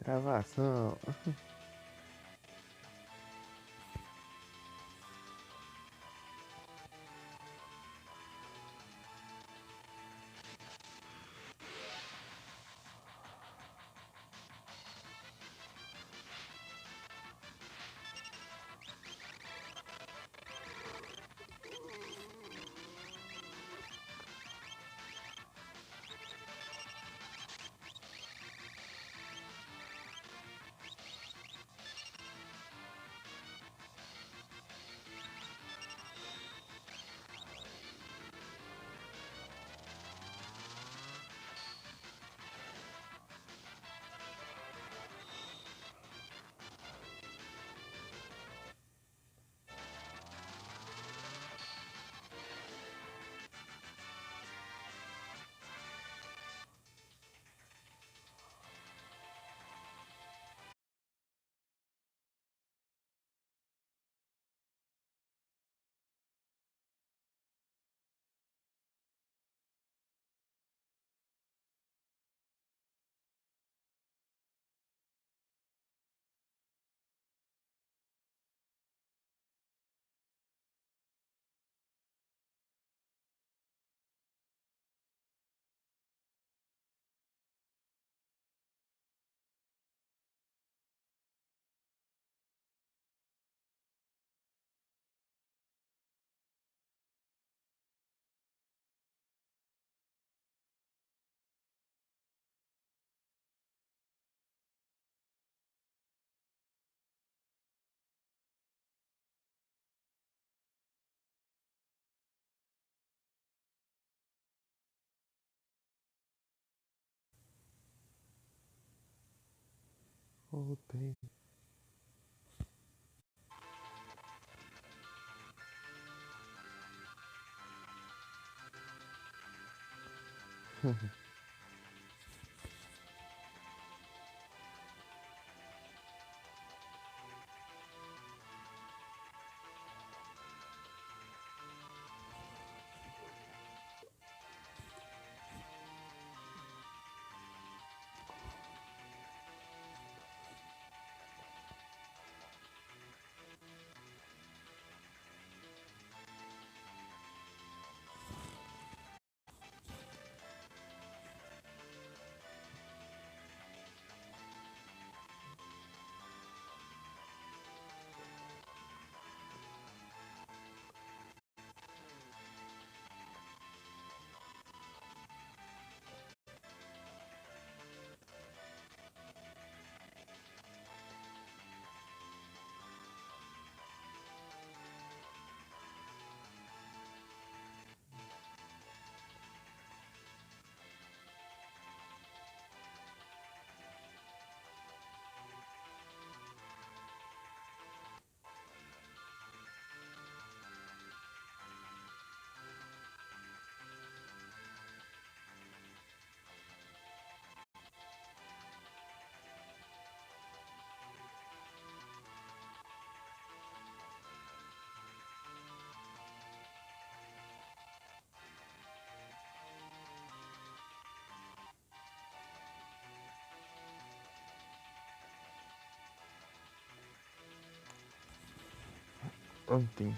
Travação. Voltei. Ontem.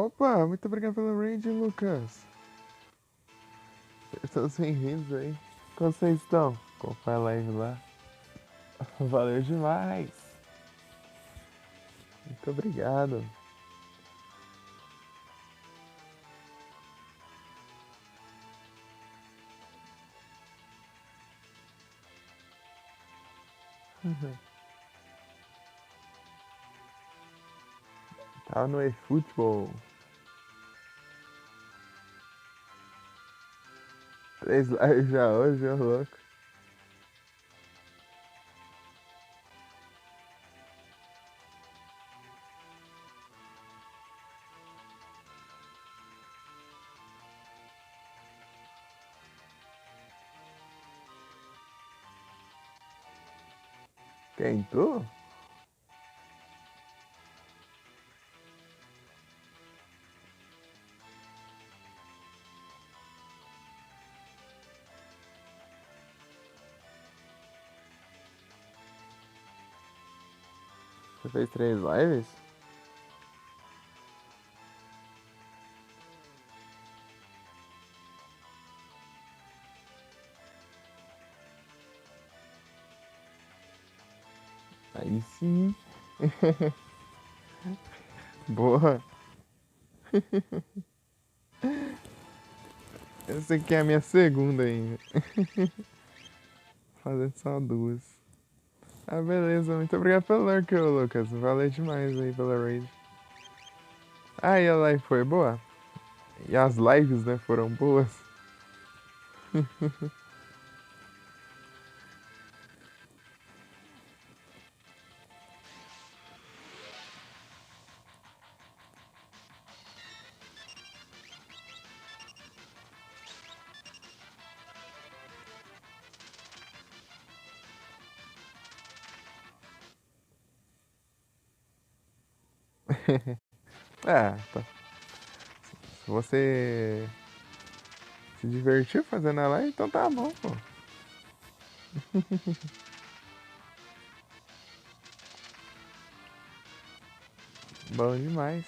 Opa, muito obrigado pelo raid, Lucas. Estão bem-vindos aí. Como vocês estão? Como foi a live lá? Valeu demais. Muito obrigado. Tava no eFootball. 3 lives já hoje, ô louco. Quem, tu? Você fez 3 lives? Aí sim. Boa. Essa aqui é a minha segunda ainda. Fazendo só 2. Ah, beleza. Muito obrigado pelo lurk, ô Lucas. Valeu demais aí pela raid. Ah, e a live foi boa? E as lives, né, foram boas? É, tá. Se você se divertiu fazendo a live, então tá bom, pô. Bom demais.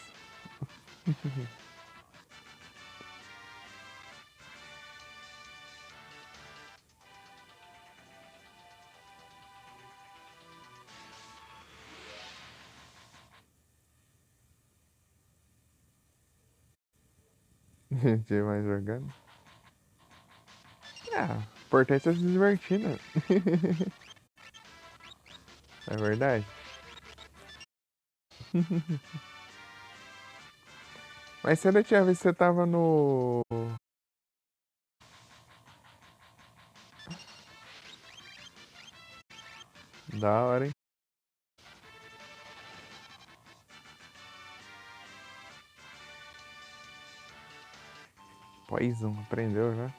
Gente mais jogando. Ah, o importante é se divertir, né? É verdade. Mas você não tinha visto que você tava no. Da hora, hein? Poison, aprendeu já?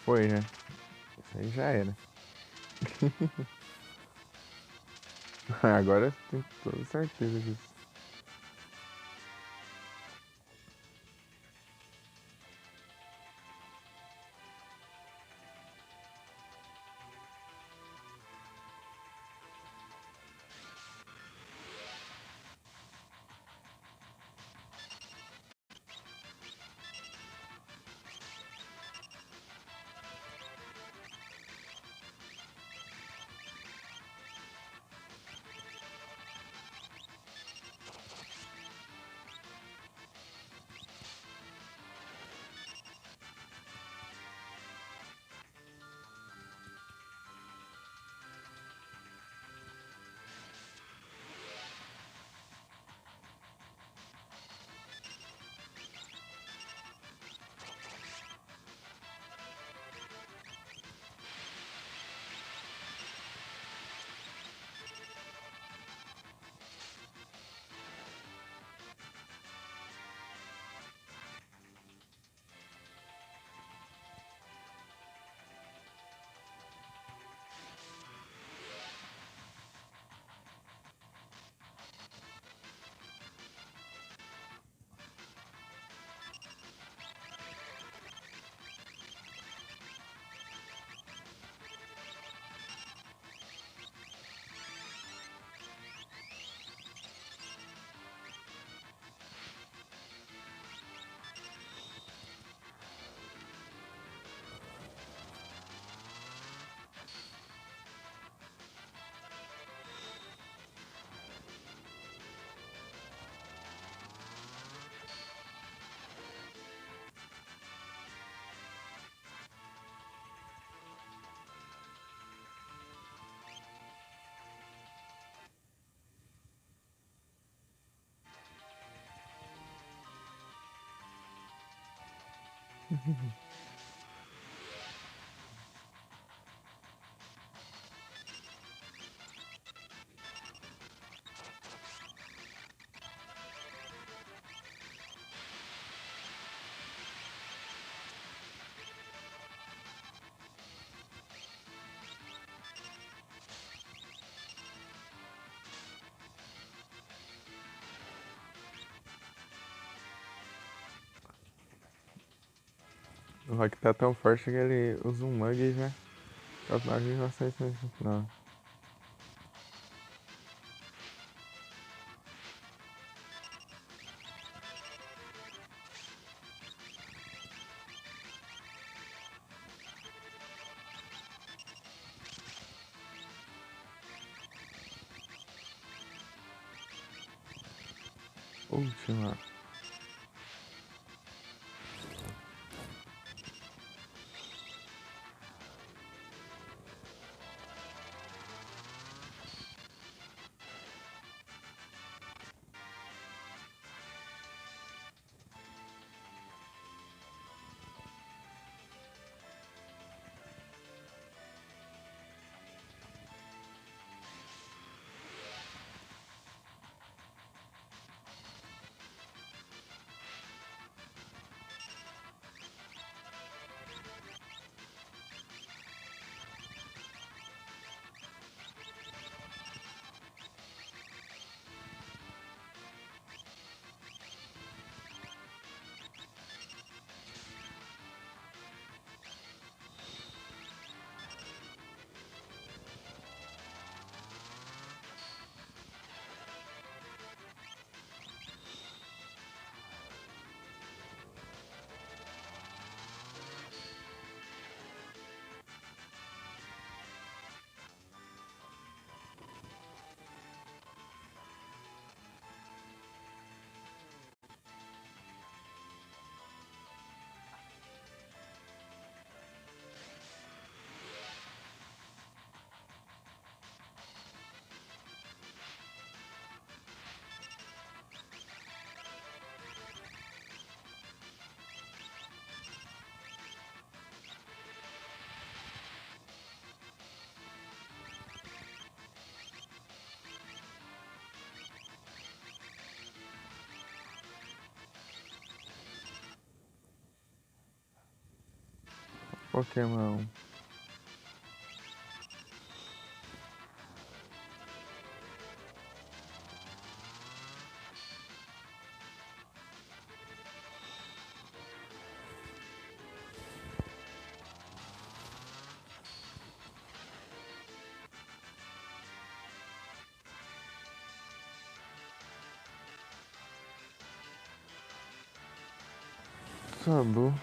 Foi, né? Isso aí já era. Agora eu tenho toda certeza disso. O Rock tá tão forte que ele usa um Mug já. Top 9.900. Não. Última. Pokémon. Sabu.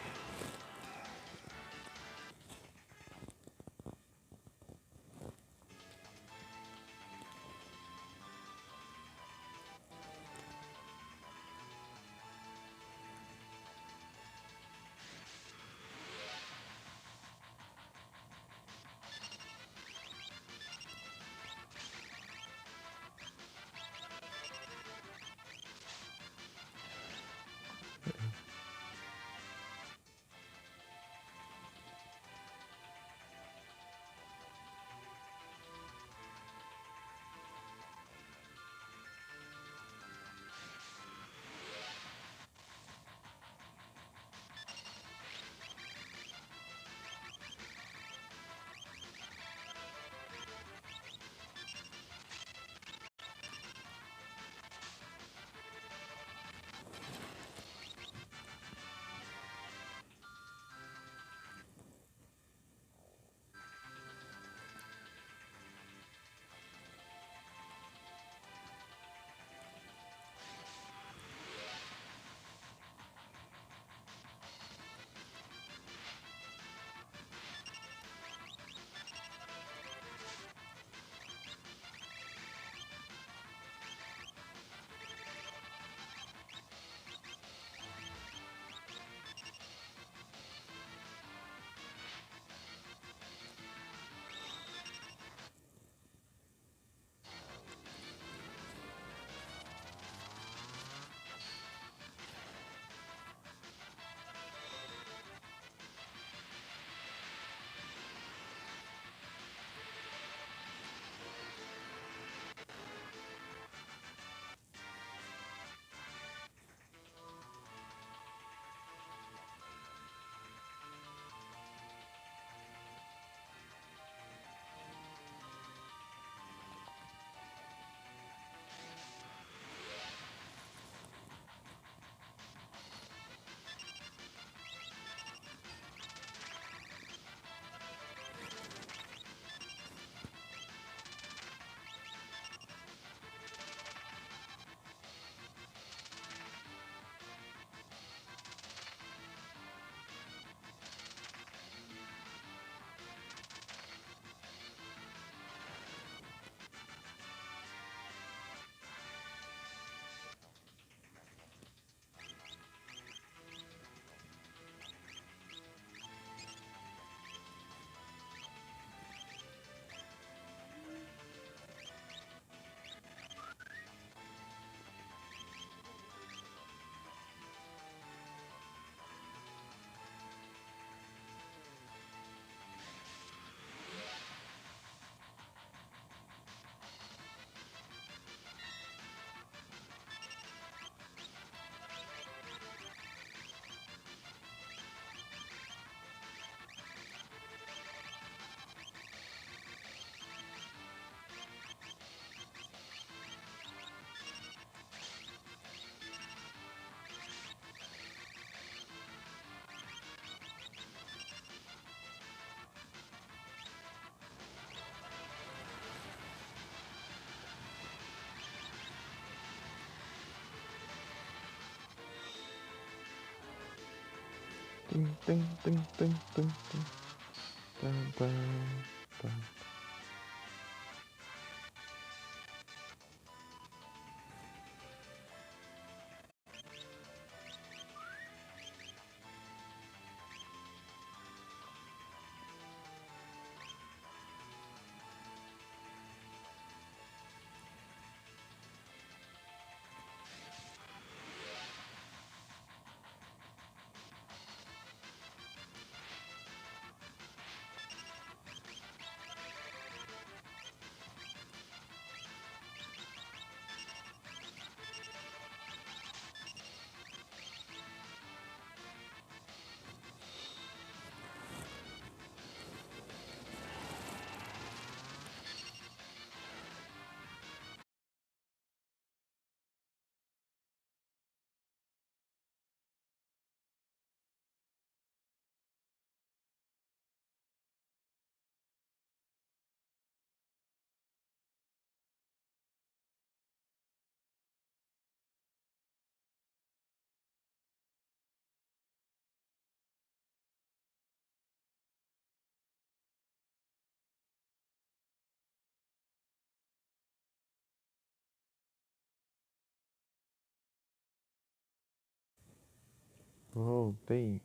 Tum, tum, tum, tum, tum, tum, tum, tum, tum. Voltei.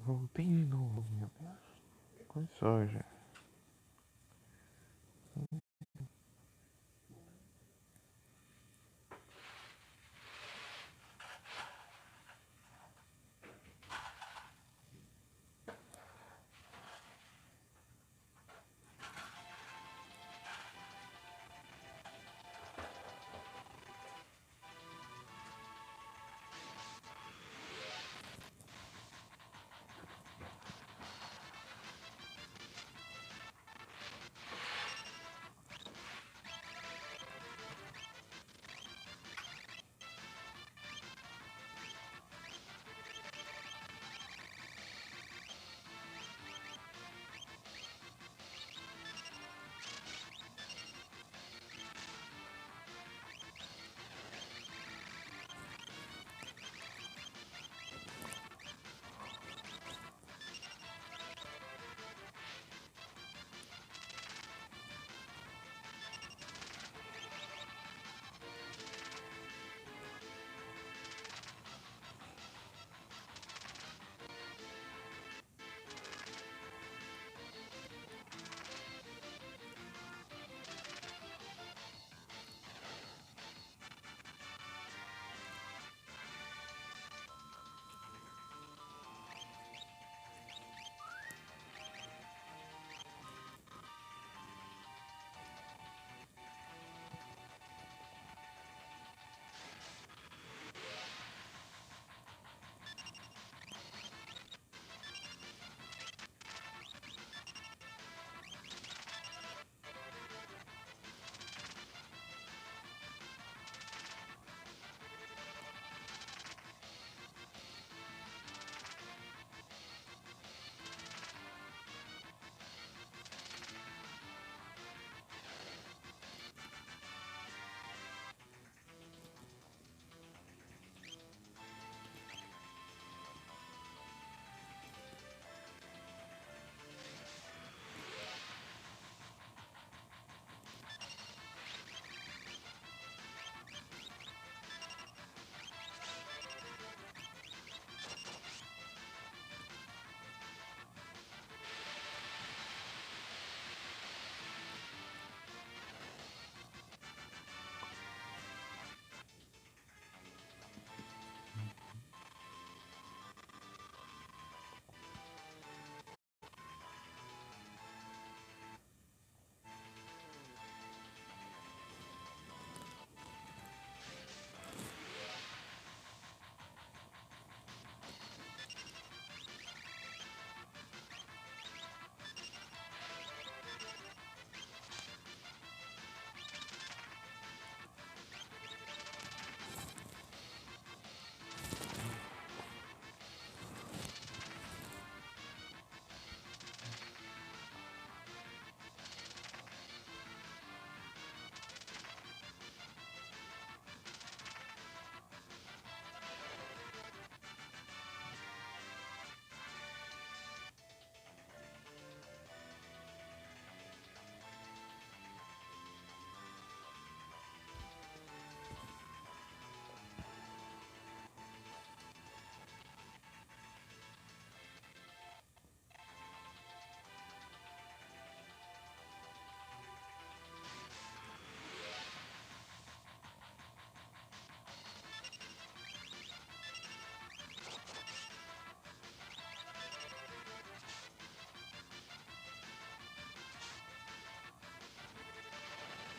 Voltei de novo, meu Deus. Começou já.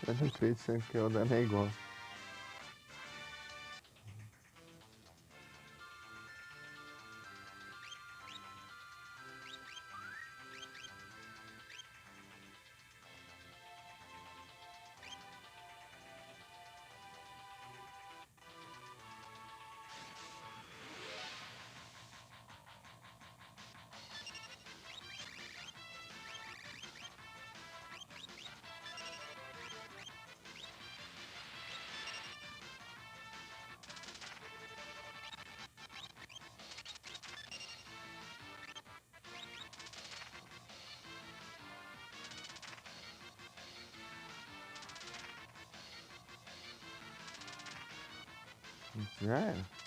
Eu não acredito que o dano é igual. Já era.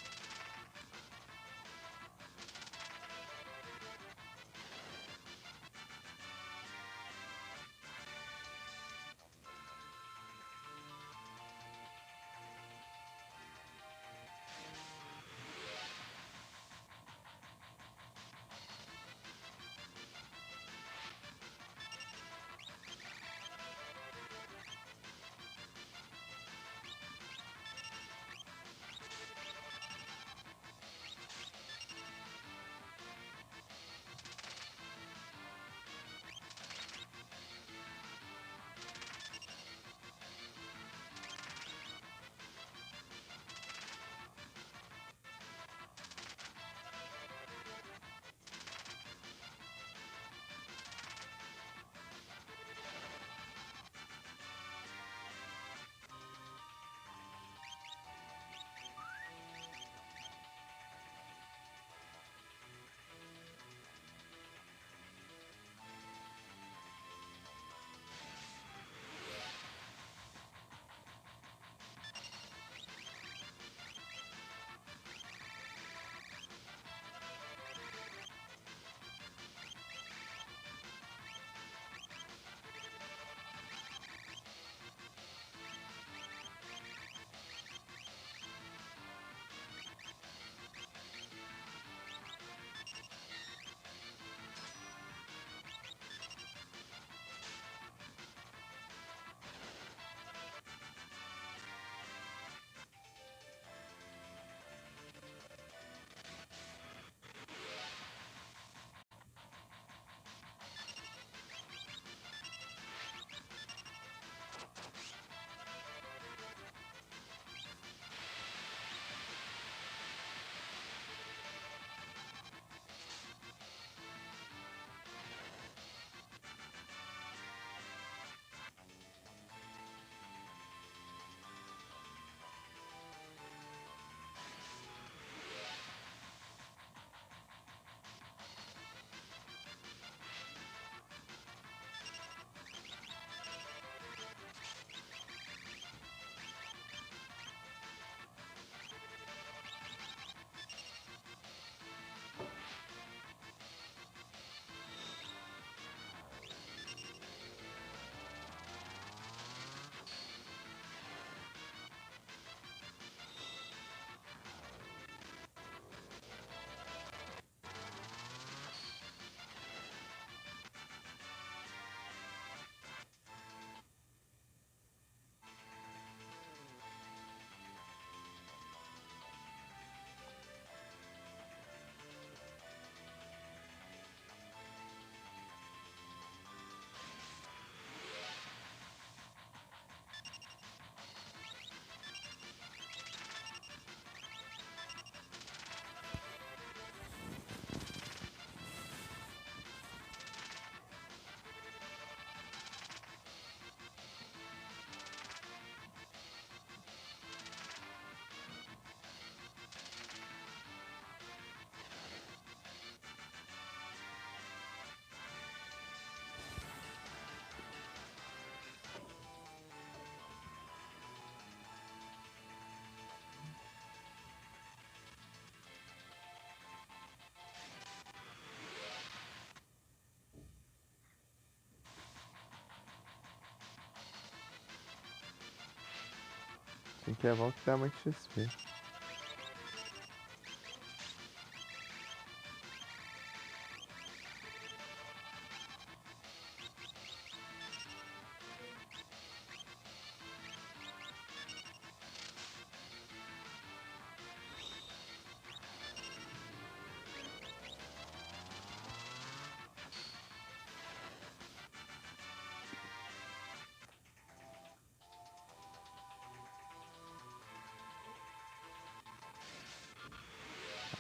Tem que levar o que dá muito XP.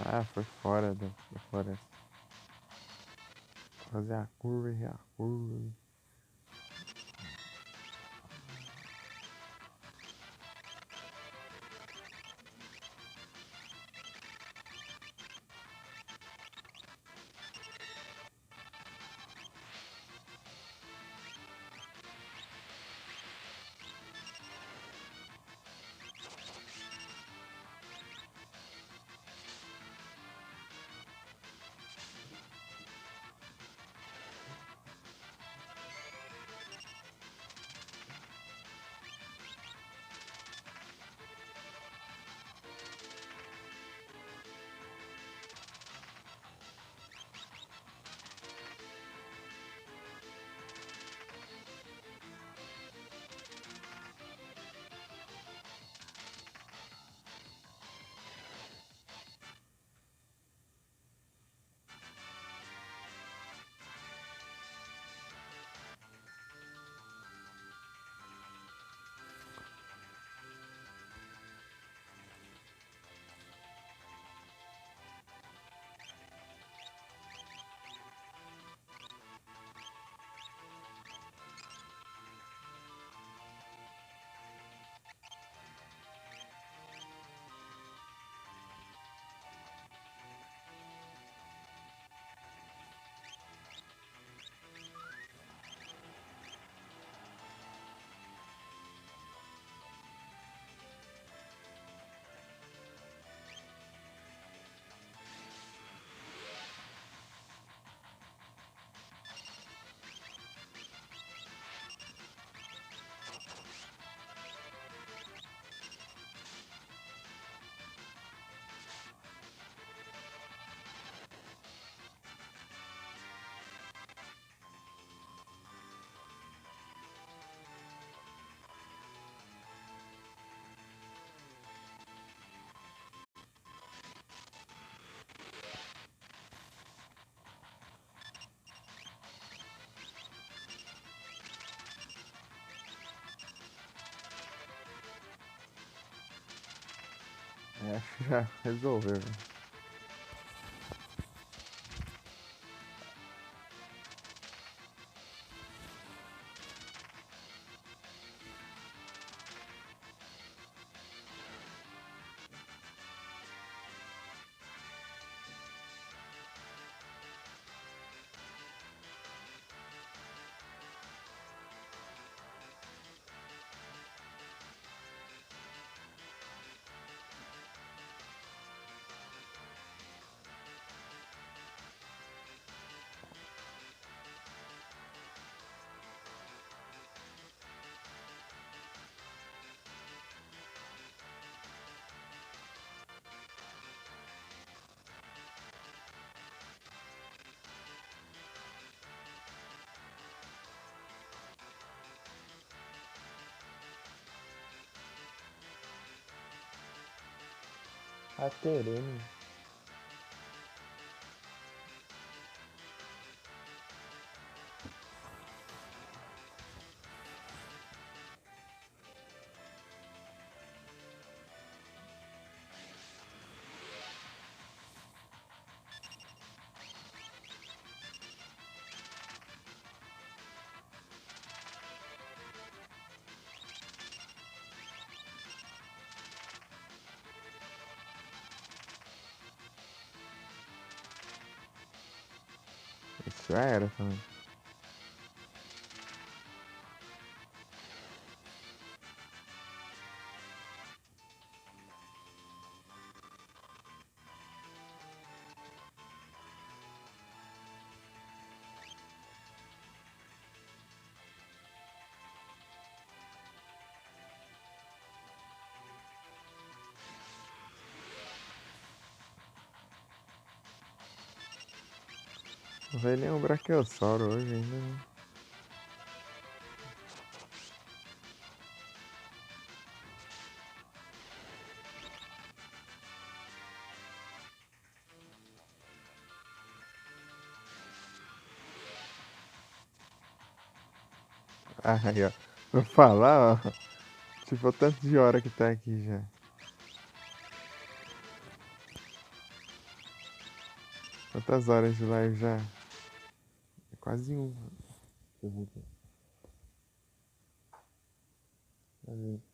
Ah, foi fora da floresta. Fazer a curva e a curva. É, já resolveu. A Terene. Isso já era também. Não veio nem um Brachiosauro hoje ainda, né? Ah, aí, ó. Vou falar, ó. Tipo, o tanto de hora que tá aqui já. Quantas horas de live já? É quase uma. Deixa eu ver aqui.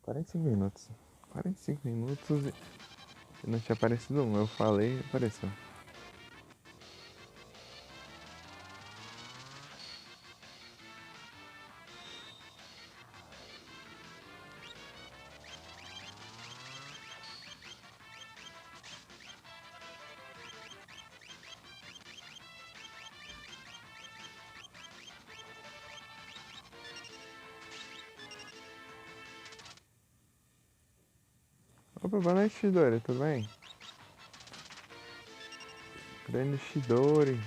45 minutos. 45 minutos e não tinha aparecido um. Eu falei, apareceu. Opa, boa noite, Shidori, tudo bem? Grande Shidori.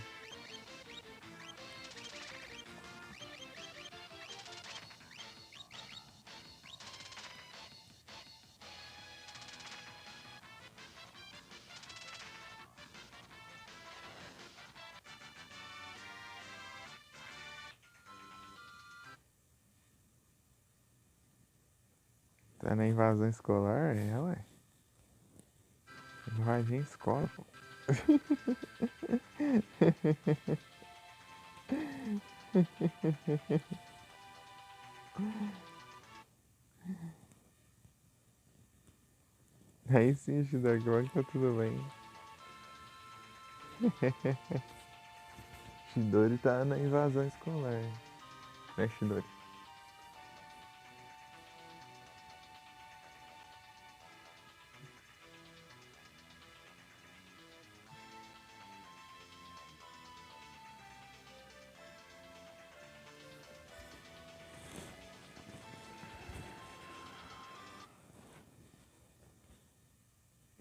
Tá na invasão escolar? É, ué. Invadir a escola, pô. Aí sim, Shidori, que bom que tá tudo bem. Shidori tá na invasão escolar. Né, Shidori?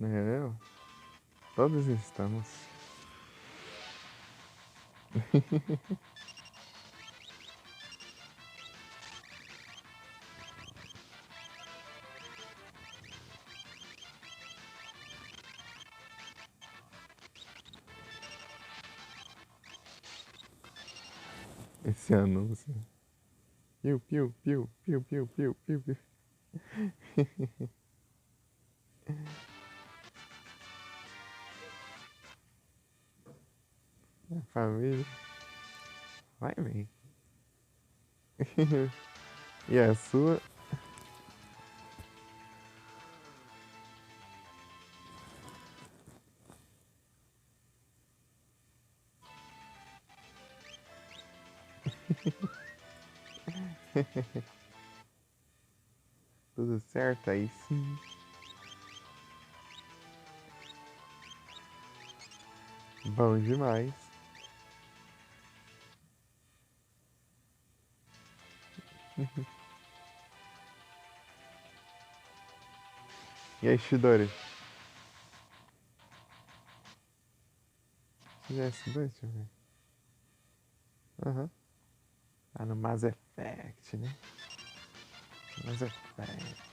É, eu? Todos estamos. Esse anúncio. Piu, piu, piu, piu, piu, piu, piu, piu. A família. Vai bem. E a sua? Tudo certo aí sim. Bom demais. E aí, Shidori? Já estudou? Deixa eu ver. Aham. Tá no Mass Effect, né? Mass Effect.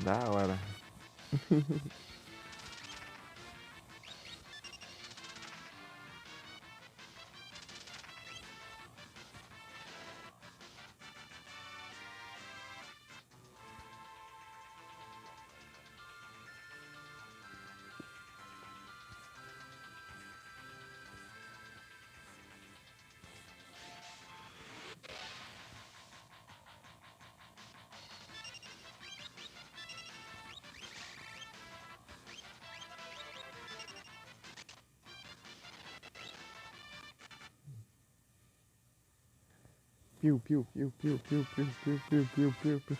Da hora. Piu, piu, piu, piu, piu, piu, piu, piu, piu, piu, piu.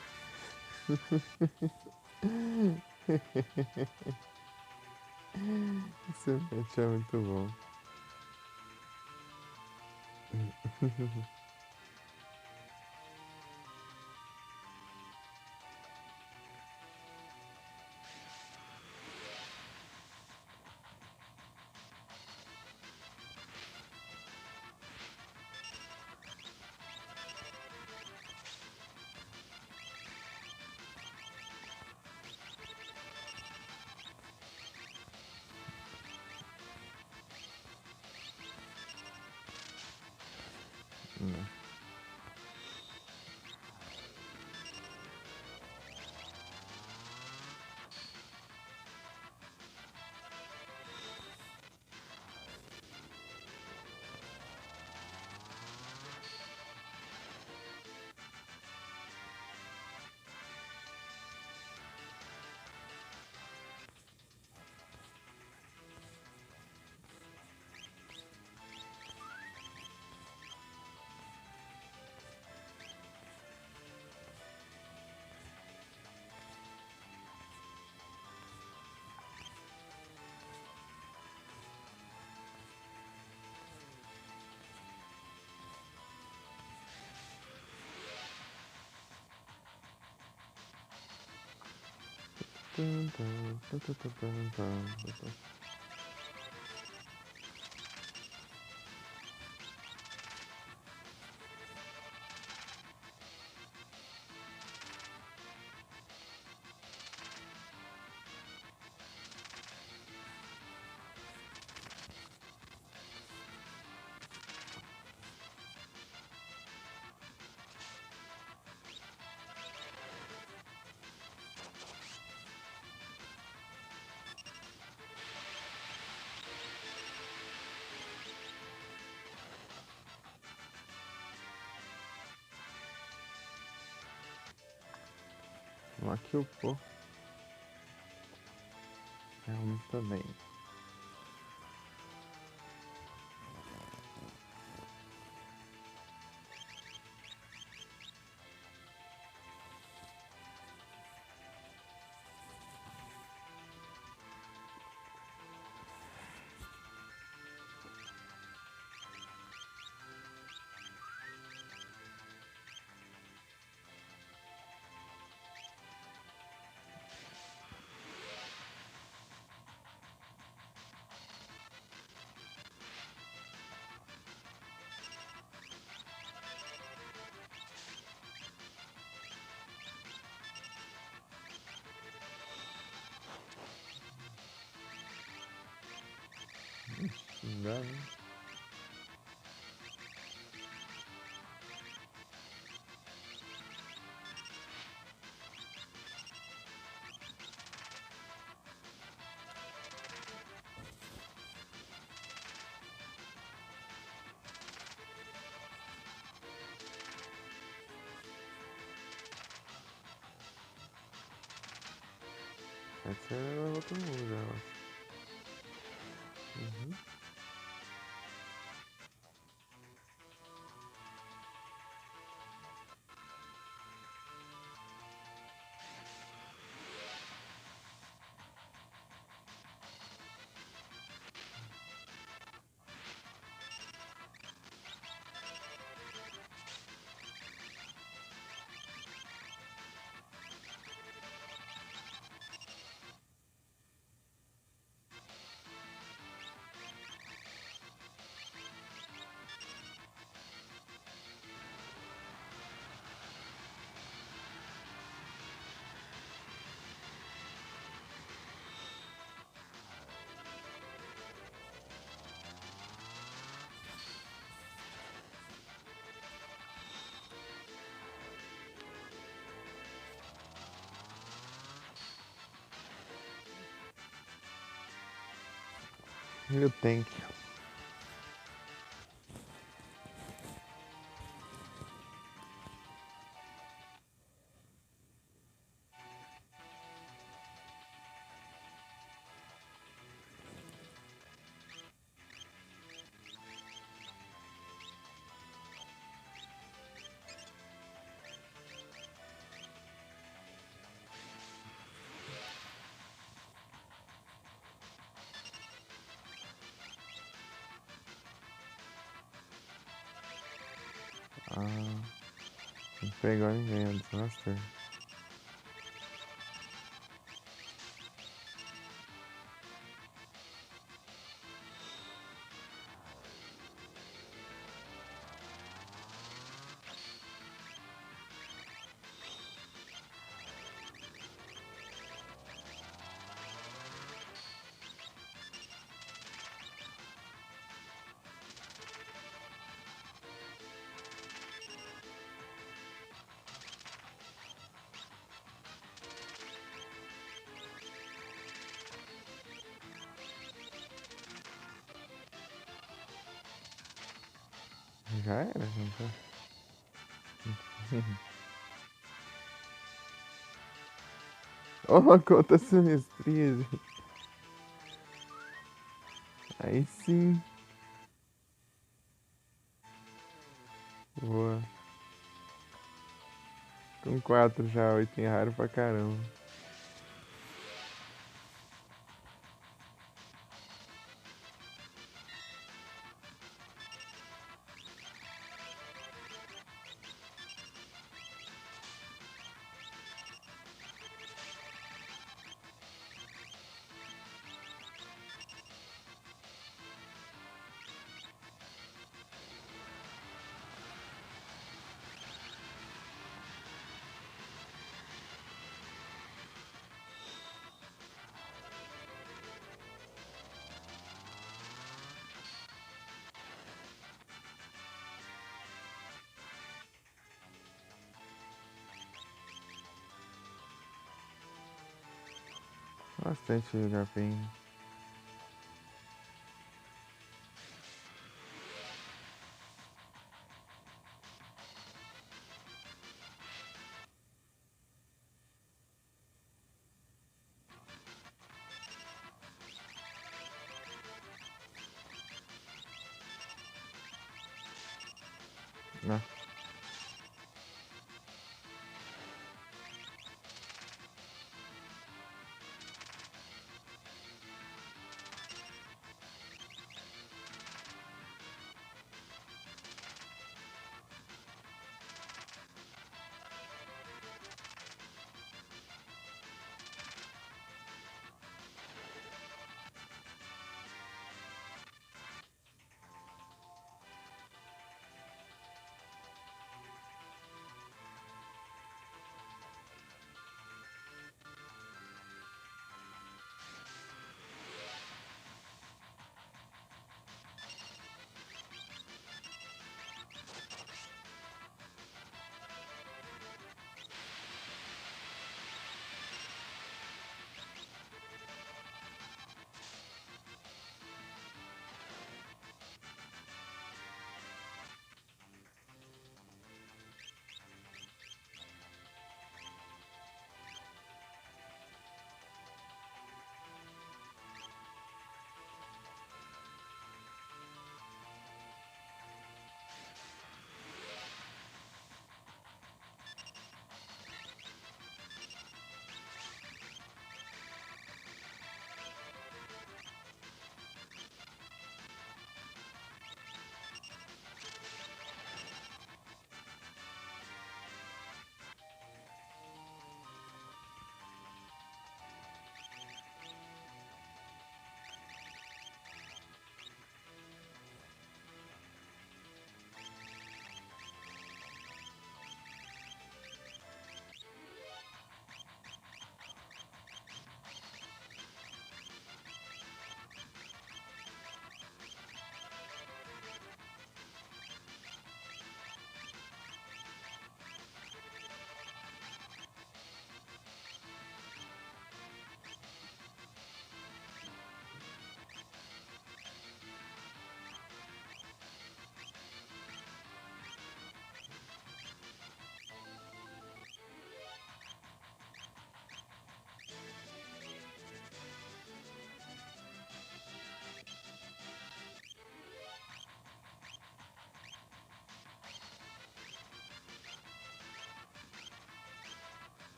Esse match é muito bom. Não. Tum, tum, tum, tum, tum, tum, tum, tum. Aqui o pô. É um também. Não dá, né? Essa é outro mundo já, eu acho. Uhum. Eu tenho que. Ah, não pegou ninguém, é um desastre. Já era, não tá? Oh, conta sinistria, gente. Aí sim. Boa. Com 4 já, 8 em raro pra caramba. Bastante jogar bem. Né?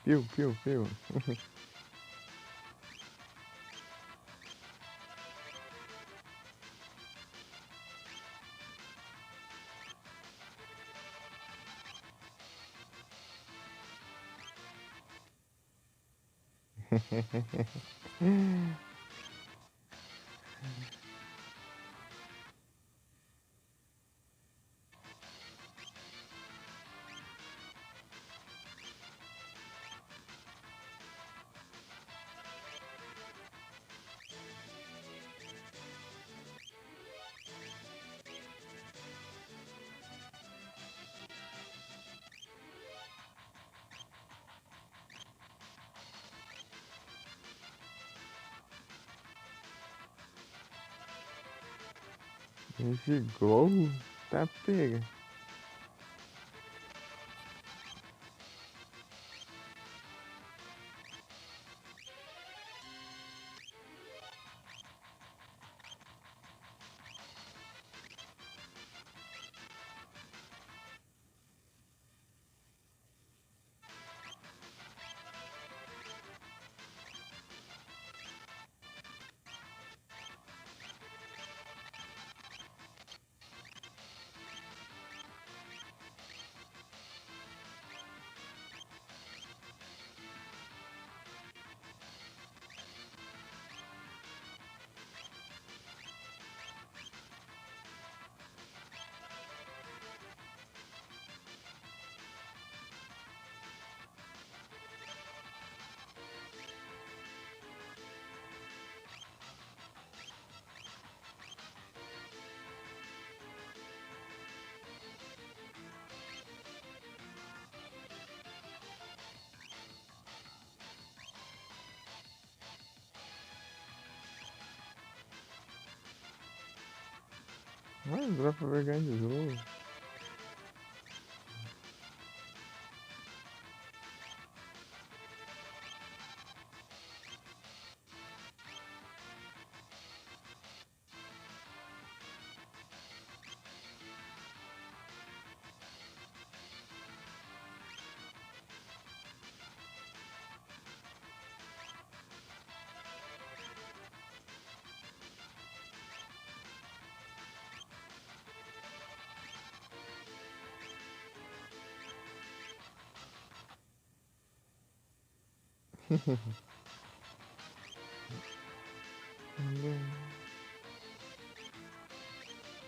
Piu, piu, piu. Esse gol tá pega. Mas dá pra ver ganhar de jogo.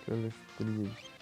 Pela Street.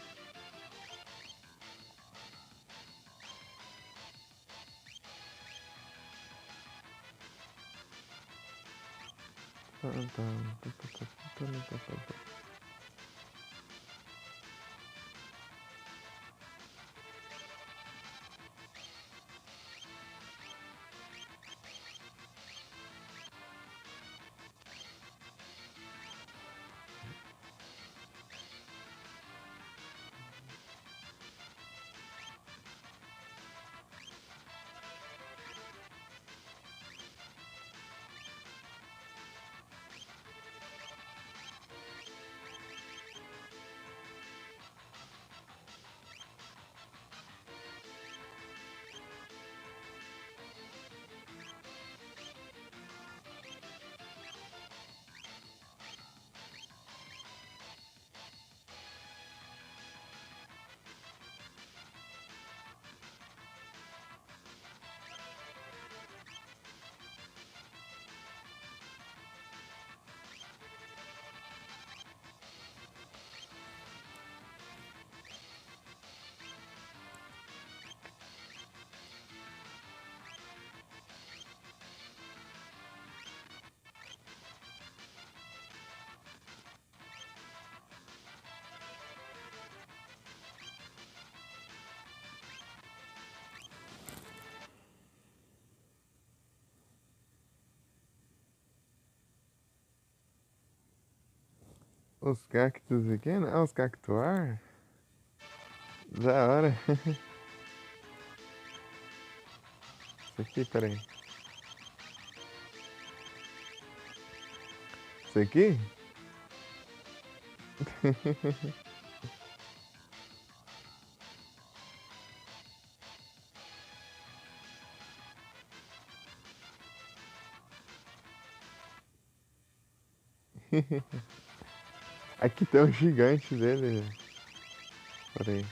Os cactos aqui, né? Ah, os cactuar? Da hora. Isso aqui, peraí. Isso aqui? Aqui tem um gigante dele. Peraí.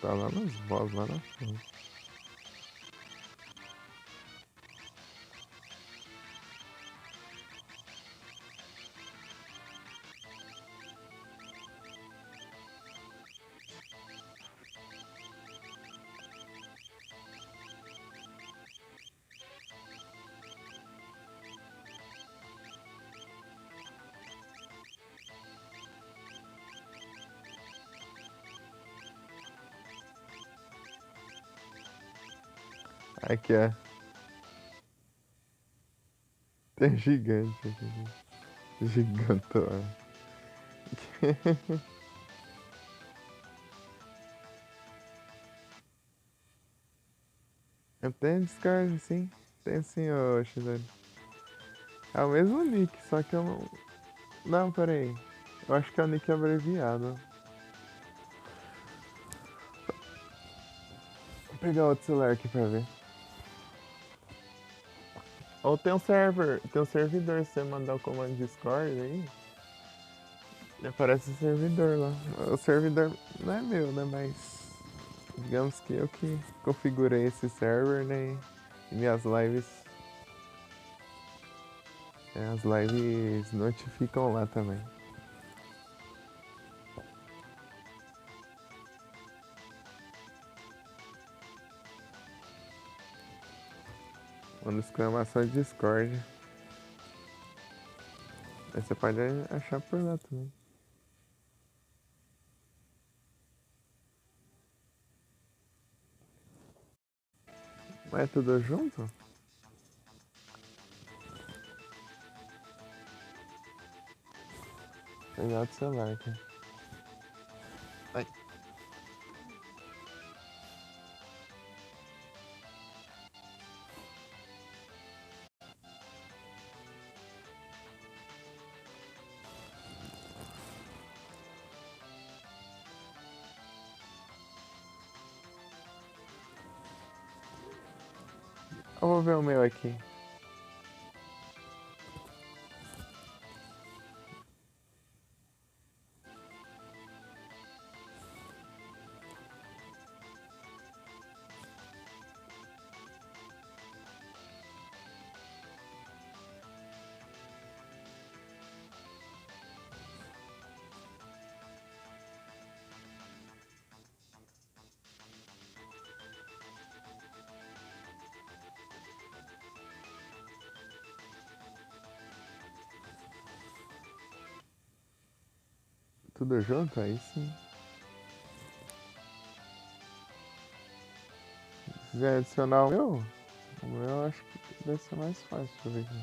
Tá lá nos boss, lá na frente. Aqui, ó. Tem gigante aqui. Gigantão. Eu tenho Discord, sim. Tem sim, ô Xizari. É o mesmo nick, só que eu não. Não, peraí. Eu acho que é o nick abreviado. Vou pegar outro celular aqui pra ver. Ou tem um server, tem um servidor, se você mandar o comando Discord aí, aparece o servidor lá. O servidor não é meu, né? Mas digamos que eu que configurei esse server, né? E minhas lives. As lives notificam lá também. Manda exclamação Discord. Aí você pode achar por lá também. Mas é tudo junto? Vou pegar outro celular aqui. Ai. Eu vou ver o meu aqui. Tudo junto? Aí sim. Se quiser adicionar o meu eu acho que deve ser mais fácil. Deixa eu ver aqui.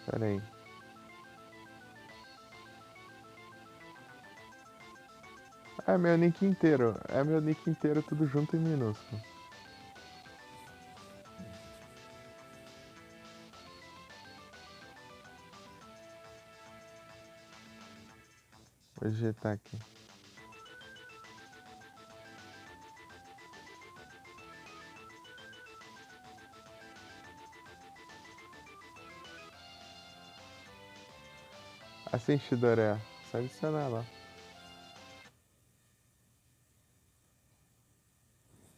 Pera aí. É meu nick inteiro. É meu nick inteiro, tudo junto em minúsculo. Vou digitar aqui. Assiste, Doré. Só adicionar lá.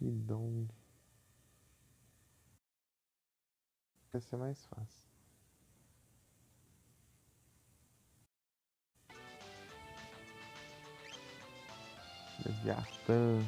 Idom. Vai ser mais fácil. Leviatã.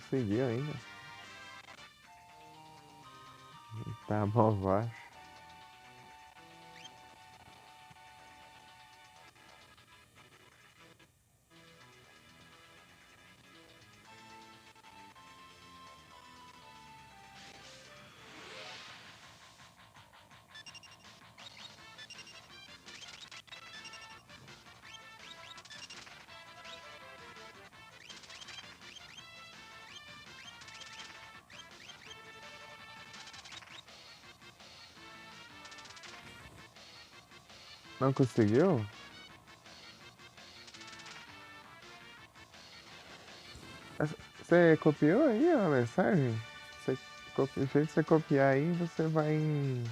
conseguiu ainda. Tá bom, vai. Não conseguiu? Você copiou aí a mensagem? O jeito que você copiar aí, você vai em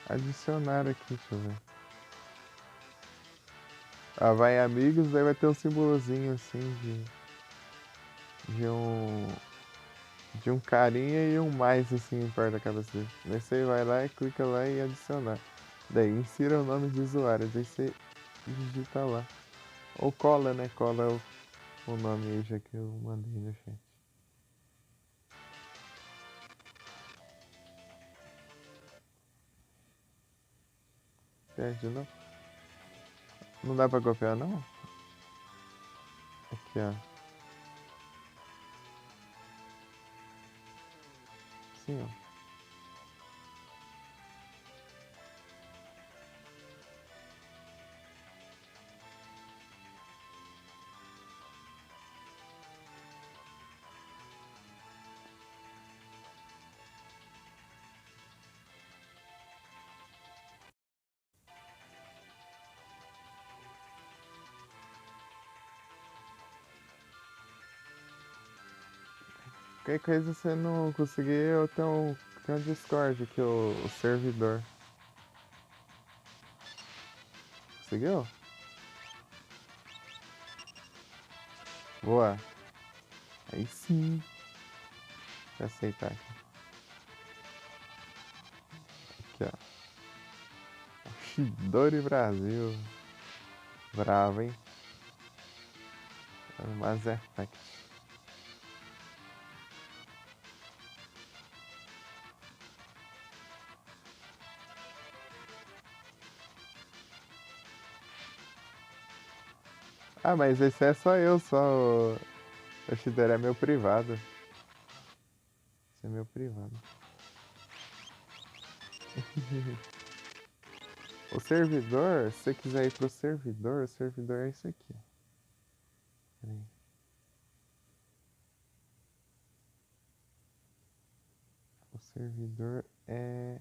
adicionar aqui, deixa eu ver. Ah, vai em amigos, daí vai ter um símbolozinho assim de um de um carinha e um mais assim perto da cabeça dele. Daí você vai lá e clica lá e adicionar. Daí insira o nome de usuário, daí você digita lá. Ou cola, né? Cola o nome aí já que eu mandei no chat. Perde não? Não dá pra copiar não? Aqui, ó. Sim, ó. Qualquer coisa você não conseguir, eu tenho um Discord aqui, o servidor. Conseguiu? Boa. Aí sim. Deixa eu aceitar aqui. Aqui, ó. Shidori Brasil. Bravo, hein? É o Mass Effect. Ah, mas esse é só eu, só o Shidori é meu privado. Esse é meu privado. O servidor, se você quiser ir pro servidor, o servidor é isso aqui. Peraí. O servidor é.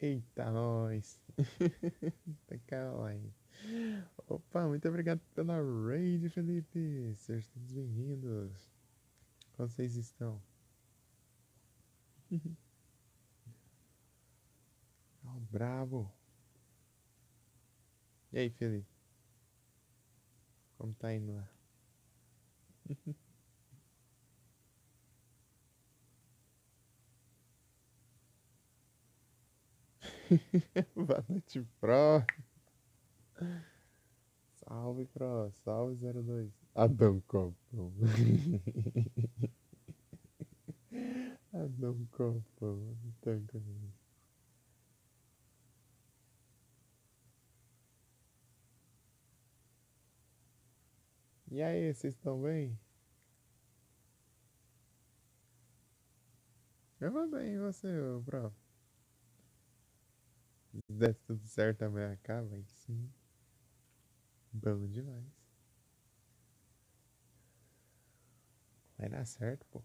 Eita, nós! Tá calma aí. Opa, muito obrigado pela raid, Felipe. Sejam todos bem-vindos. Como vocês estão? Oh, bravo! E aí, Felipe? Como tá indo lá? Boa noite, Pro. Salve, Pro. Salve, 02. Adão Copão. Adão Copão. Tanca. E aí, vocês estão bem? Eu vou bem, e você, Pro? Se der tudo certo, também acaba, aí sim. Bom demais. Vai dar certo, pô.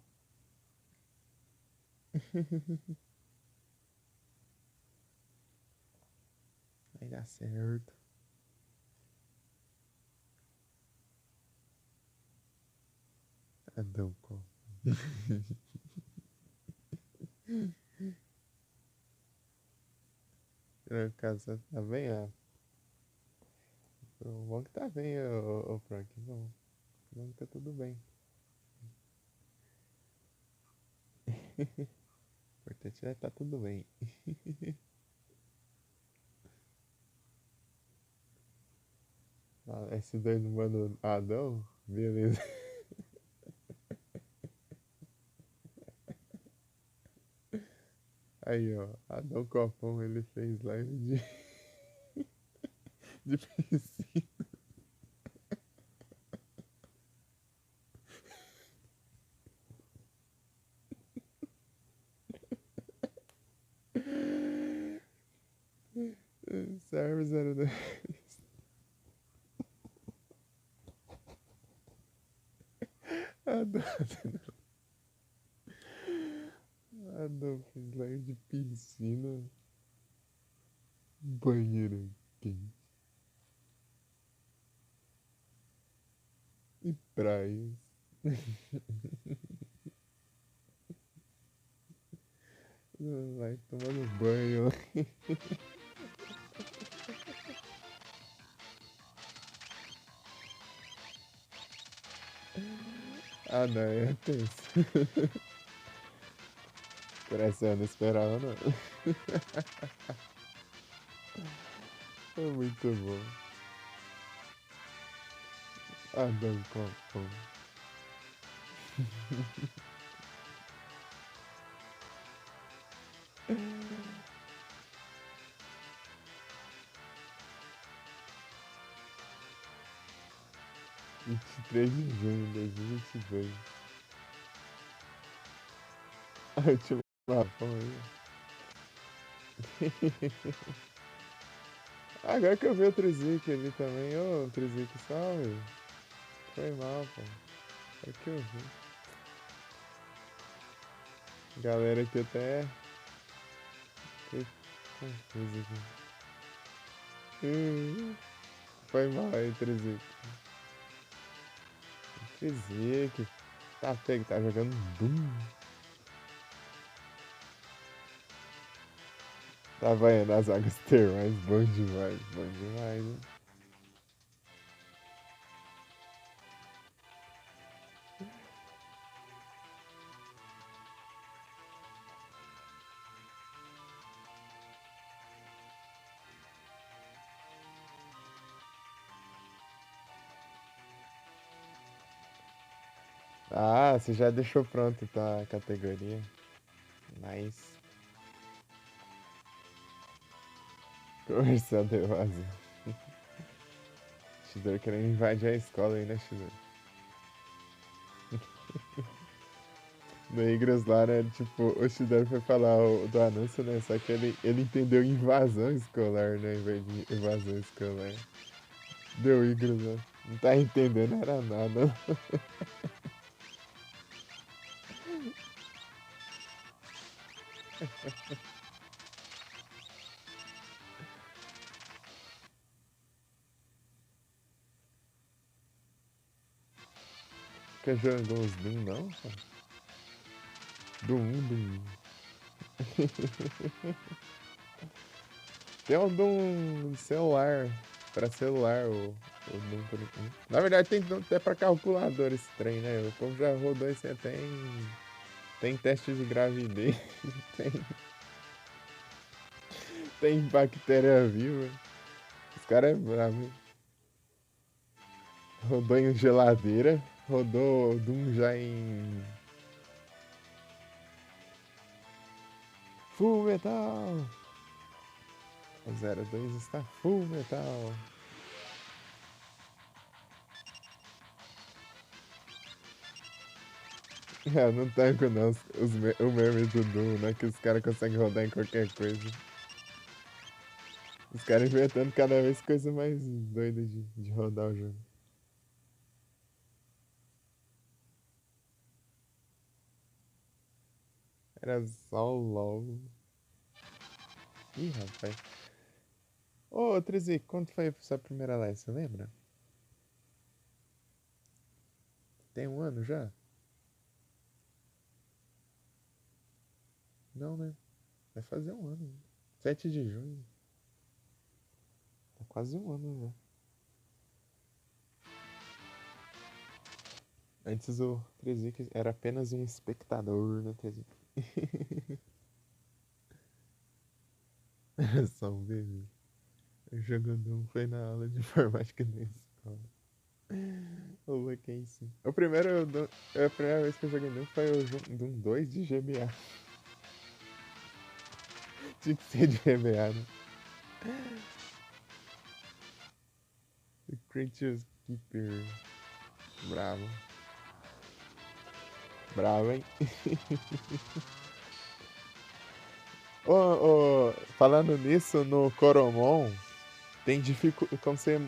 Vai dar certo. Adão, pô. No caso, tá bem, ó. Bom que tá bem, ô Frank. Bom, bom que tá tudo bem. O importante é que tá tudo bem. Ah, S2 no mano Adão? Beleza. Aí, ó. Adão Copom, ele fez live de piscina. Serve 02. Adão, Adão fez live de piscina. Banheiro quente. E praias. Vai tomando banho. Ah, não, é tenso. Por essa eu não esperava, não. É muito bom. Adão Copom. 23 de junho de 2022. A última Japão aí. Agora que eu vi o Trizic ali também. Ô, Trizic, salve. Foi mal, pô. É que eu vi. Galera aqui até. Fiquei confuso aqui. Foi mal aí, Trizic. Trizic. Tá pego, tá jogando Doom. Tá vaiando as águas termais. Bom demais, bom demais, hein? Ah, você já deixou pronto tá, a categoria. Nice. Comercial de evasão. Shidor querendo invadir a escola aí, né, Shidor? No Igras lá, né? Tipo, o Shidor foi falar do anúncio, né? Só que ele entendeu invasão escolar, né? Em vez de evasão escolar. Deu Igras, né? Não tá entendendo, era nada. Quer jogar uns Doom, não? Doom. Tem um Doom celular. Pra celular, o Doom por enquanto. Na verdade, tem até pra calculador esse trem, né? O povo já rodou esse até em. Tem teste de gravidez. Tem, tem bactéria viva. Os caras é bravo, hein? Rodou em geladeira. Rodou Doom já em. Full metal! O 02 está full metal. Ah, não tanco não o meme do Doom, né? Que os caras conseguem rodar em qualquer coisa. Os caras inventando cada vez coisa mais doida de rodar o jogo. Era só o LOL. Ih, rapaz. Ô, Trizi, quando foi a sua primeira live, você lembra? Tem um ano já? Não, né? Vai fazer um ano. 7 de junho. Tá quase um ano já. Antes o Trezic era apenas um espectador, né, Trezic? Era só um bebê. O jogador foi na aula de informática na escola. Ô, Mackenzie. A primeira vez que eu joguei Doom foi o Doom 2 de GBA. Tinha que ser de GBA, né? The Creatures Keeper. Bravo. Bravo, hein? Falando nisso, no Coromon, tem dificuldade. Como você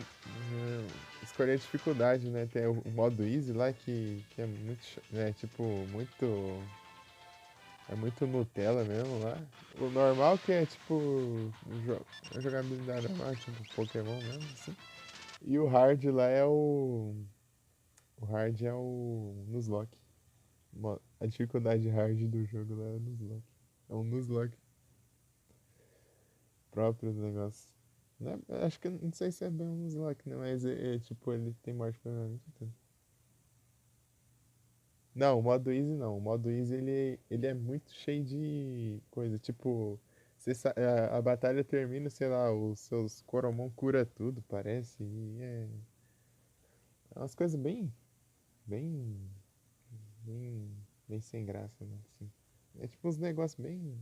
escolher a dificuldade, né? Tem o modo easy lá que é muito. É tipo, muito. É muito Nutella mesmo lá. O normal que é tipo. A jogabilidade normal, tipo Pokémon mesmo, assim. E o hard lá é o. O hard é o Nuzlocke. A dificuldade hard do jogo lá é o Nuzlocke. É um Nuzlocke próprio do negócio. Né? Acho que não sei se é bem um Nuzlocke, né? Mas tipo, ele tem morte permanente e tudo. Não, o modo easy não. O modo easy ele é muito cheio de coisa. Tipo, a batalha termina, sei lá, os seus Coromon cura tudo, parece. E é umas coisas bem, bem, bem sem graça, né? Assim. É tipo uns negócios bem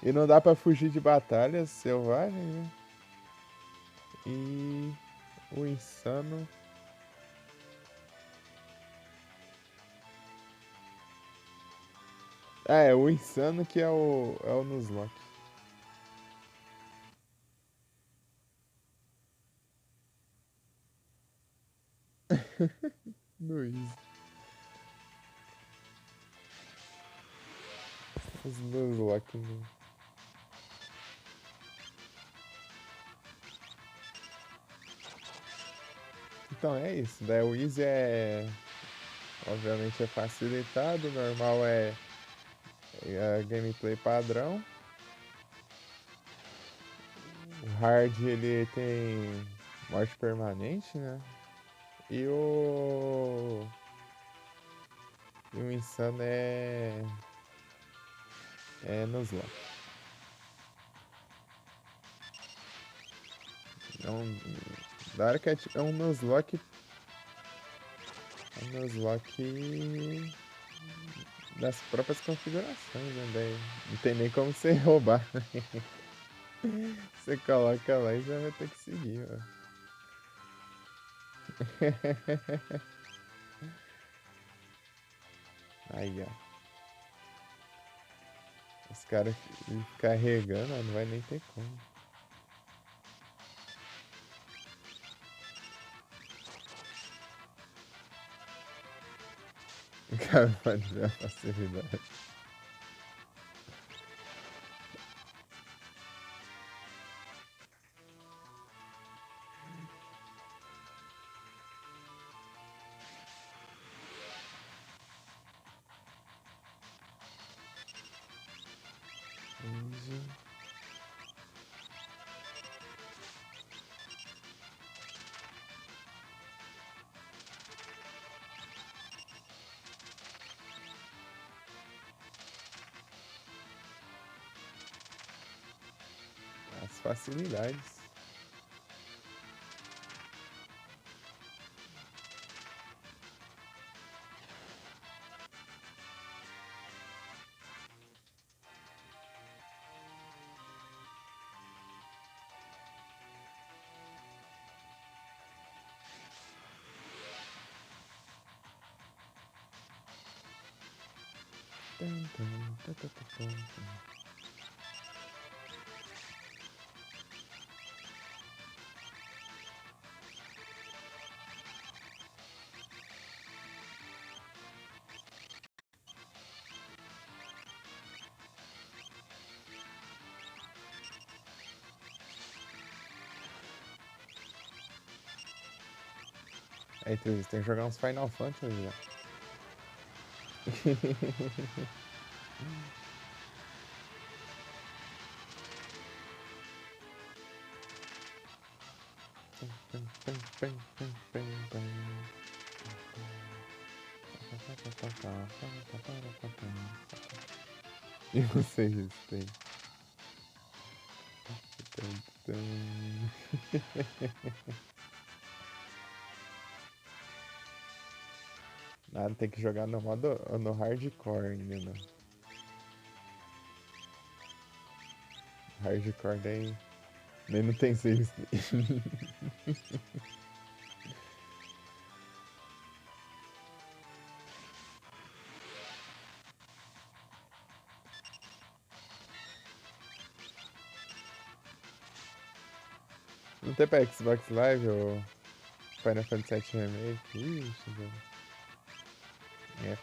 E não dá pra fugir de batalhas selvagens, né? E o insano. Ah, é o insano que é o Nuzlocke. No Easy. Os Nuzlocke. Né? Então é isso. Daí o Easy é. Obviamente é facilitado. O normal é a gameplay padrão. O hard ele tem morte permanente, né? E o insano é Nuzlocke. É um, da hora que é um Nuzlocke. É um Nuzlocke das próprias configurações, né? Daí não tem nem como você roubar. Você coloca lá e já vai ter que seguir, ó. Aí, ó. Os caras carregando, ó, não vai nem ter como. O cara pode ver a facilidade. Easy. As facilidades. Tum, tum, tum, tum, tum, tum. Aí, Tris, tem que jogar uns Final Fantasy, ó. E vocês têm. Nada, tem que jogar no modo no hardcore ainda, não. Hardcore daí nem não tem save state. Não tem pra Xbox Live ou Final Fantasy VII Remake? Ixi, velho. É.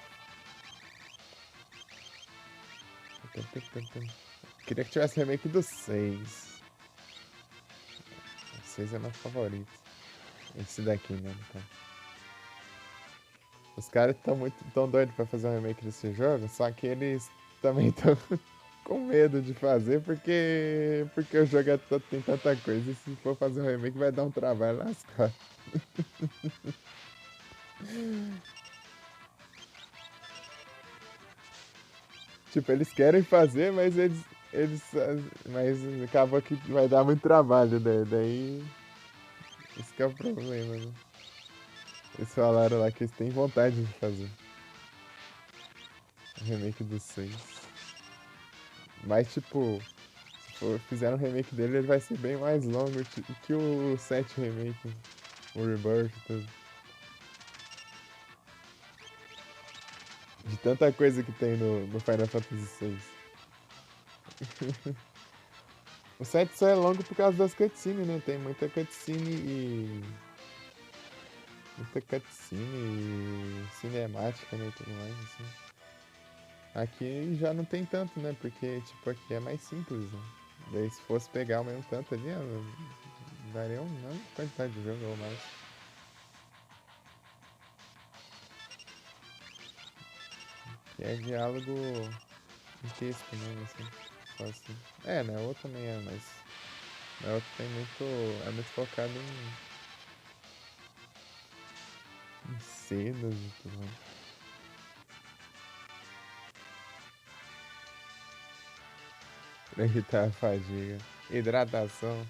Queria que tivesse remake do 6. O 6 é meu favorito. Esse daqui, né? Então. Os caras estão muito tão doidos pra fazer um remake desse jogo, só que eles também estão com medo de fazer porque o jogo tem tanta coisa e se for fazer um remake vai dar um trabalho lascado. Tipo, eles querem fazer, mas acaba que vai dar muito trabalho, né? Daí esse que é o problema, né? Eles falaram lá que eles têm vontade de fazer o remake do 6. Mas, tipo, se fizer um remake dele, ele vai ser bem mais longo que o 7 remake, o Rebirth e tudo. De tanta coisa que tem no Final Fantasy VI. O 7 só é longo por causa das cutscenes, né? Tem muita cutscene e. Muita cutscene e cinemática, né? E tudo mais, assim. Aqui já não tem tanto, né? Porque, tipo, aqui é mais simples, né? Daí se fosse pegar o mesmo tanto ali, daria uma quantidade de jogo ou mais. Que é diálogo em texto mesmo, assim. Só assim. É, né? O outro também é, mas. O outro tem muito. É muito focado em cenas e tudo mais. Pra evitar a fadiga. Hidratação.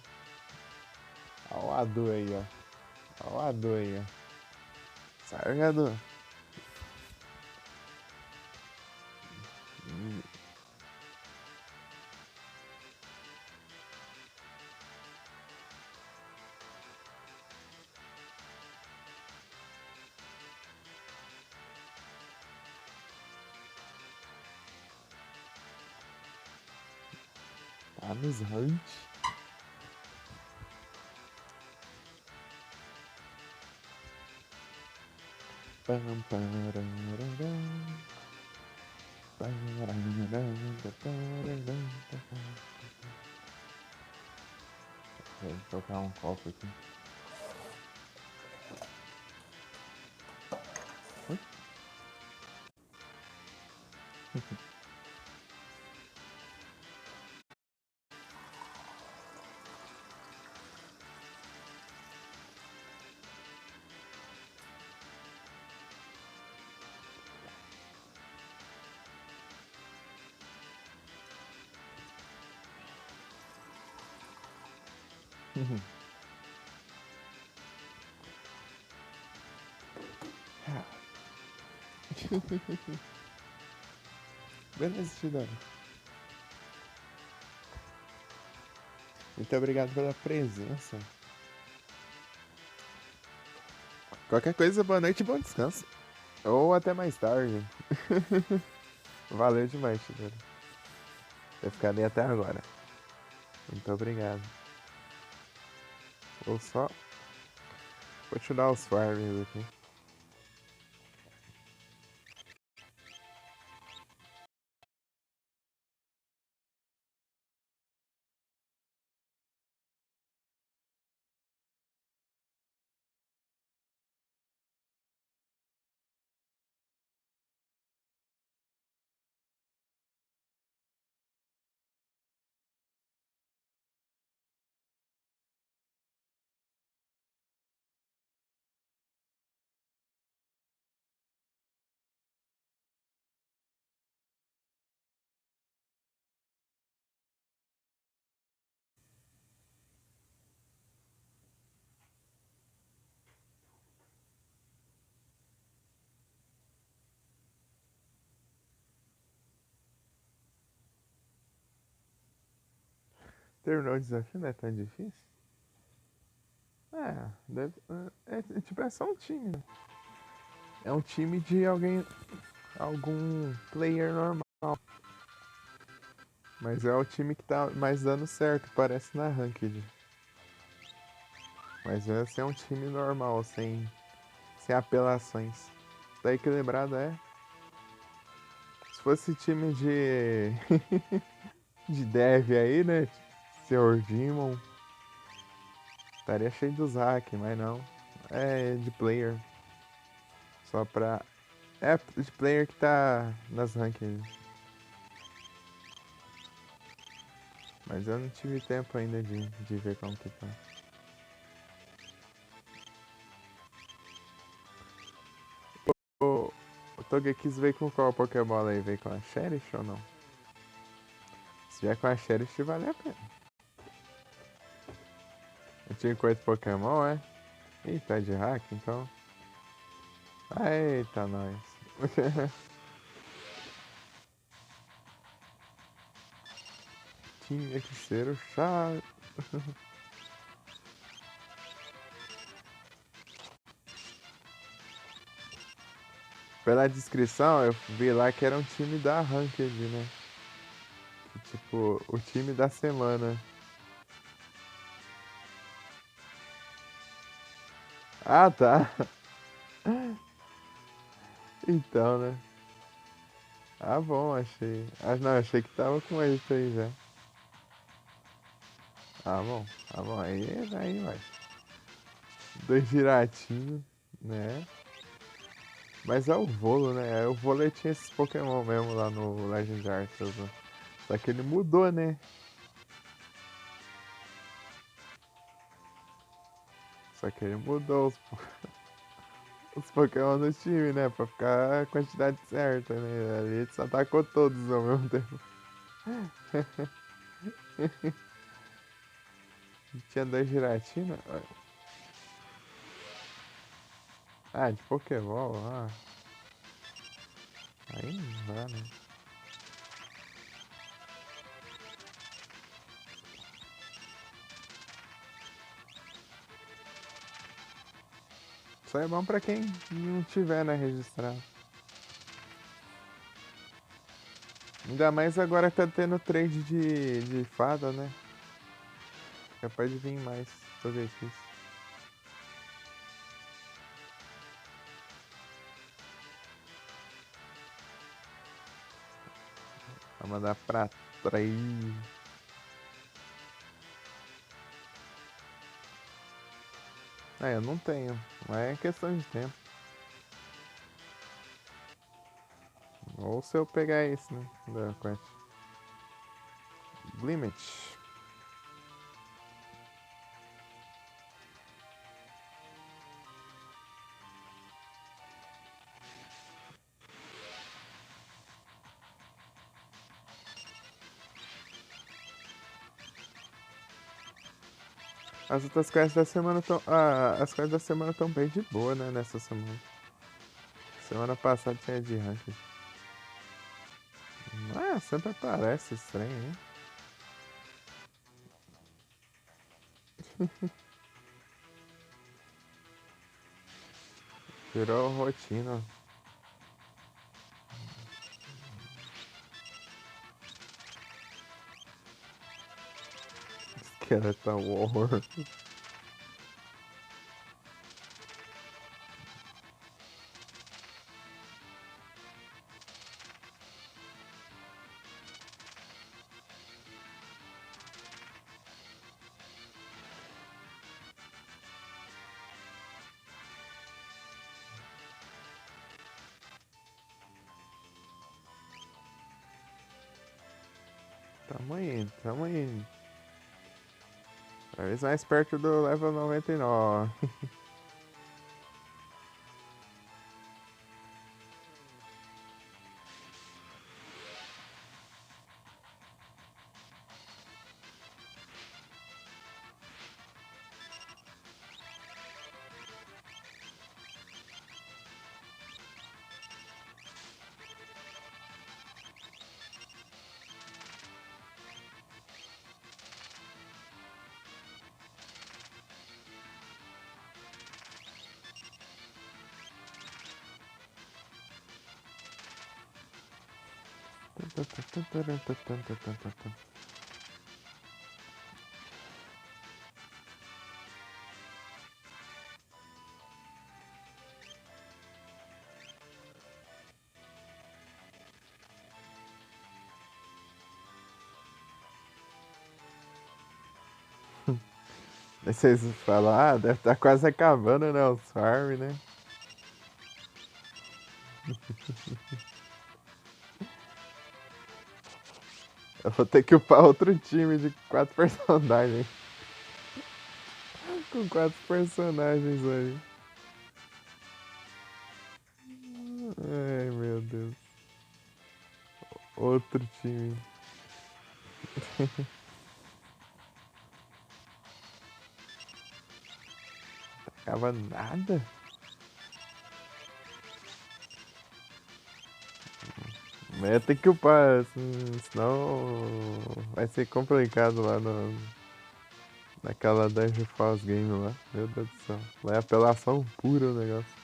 Olha o Adu aí, ó. Olha o Adu aí, ó. Sargado. Tá nos hunt. Pam, pararam, pararam, pararam. Vou tocar um copo aqui. Oi? Beleza, Tidano. Muito obrigado pela presença. Qualquer coisa, boa noite e bom descanso. Ou até mais tarde. Valeu demais, Tidano. Ter ficado aí até agora. Muito obrigado. Vou só continuar os farms aqui. Terminou o desafio, não é tão difícil? Tipo, é só um time, né? É um time de algum player normal. Mas é o time que tá mais dando certo, parece na Ranked. Mas esse é um time normal, sem apelações. Daí que lembrado se fosse time de dev aí, né? Senhor Demon, estaria cheio dos hack, mas não. É de player. Só pra. É de player que tá nas ranked. Mas eu não tive tempo ainda de ver como que tá. O, o Togekiss veio com qual Pokébola aí? Veio com a Cherish ou não? Se vier com a Cherish, vale a pena. Eu tinha com 8 Pokémon, é? Ih, tá de hack, então. Eita, nós. tinha que ser o Chaves. Pela descrição, eu vi lá que era um time da Ranked, né? Que, tipo, o time da semana. Ah, tá. Então, né? Ah, bom, achei. Ah, não, achei que tava com isso aí já. Ah, bom. Ah, bom. Aí vai. Dois giratinhos, né? Mas é o Volo, né? O Volo tinha esses Pokémon mesmo lá no Legend Arceus, né? Só que ele mudou, né? Só que ele mudou os Pokémon do time, né? Pra ficar a quantidade certa, né? Ali ele só tacou todos ao mesmo tempo. Tinha dois Giratina? Ah, de Pokémon? Ah, aí não dá, né? Só é bom pra quem não tiver, né, registrado. Ainda mais agora que tá tendo trade de fada, né? Capaz de vir mais Togekiss. Vai mandar pra trás. É, eu não tenho, mas é questão de tempo. Ou se eu pegar esse, né? Da Quest. Limit. As outras quests da semana estão. Ah, as quests da semana estão bem de boa, né? Nessa semana. Semana passada tinha de ranking. Ah, sempre aparece estranho, hein? Virou rotina. Skeleton War. Tamo indo, tamo indo. Cada vez mais perto do level 99. Aí vocês falam, ah, deve estar quase acabando, né? Os farm, né? Eu vou ter que upar outro time de 4 personagens. Com 4 personagens aí. Ai, meu Deus. Outro time. Acaba nada? Mas tem que upar, assim, senão vai ser complicado lá naquela Dungeon Falls Game lá. Meu Deus do céu. Lá é apelação pura o negócio.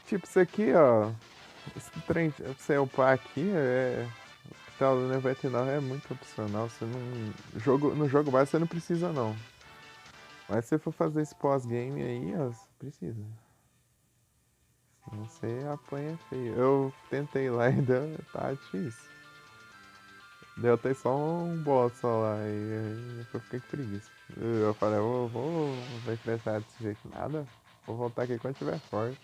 Tipo, isso aqui, ó. Esse trem pra você upar aqui tá, o 99 é muito opcional. Você não. No jogo base você não precisa não. Mas se você for fazer esse pós-game aí, ó, você precisa. Senão você apanha feio. Eu tentei lá e deu, tá difícil. Deu até só um boss só lá e eu fiquei com preguiça. Eu falei, vou enfrentar desse jeito nada. Vou voltar aqui quando tiver forte.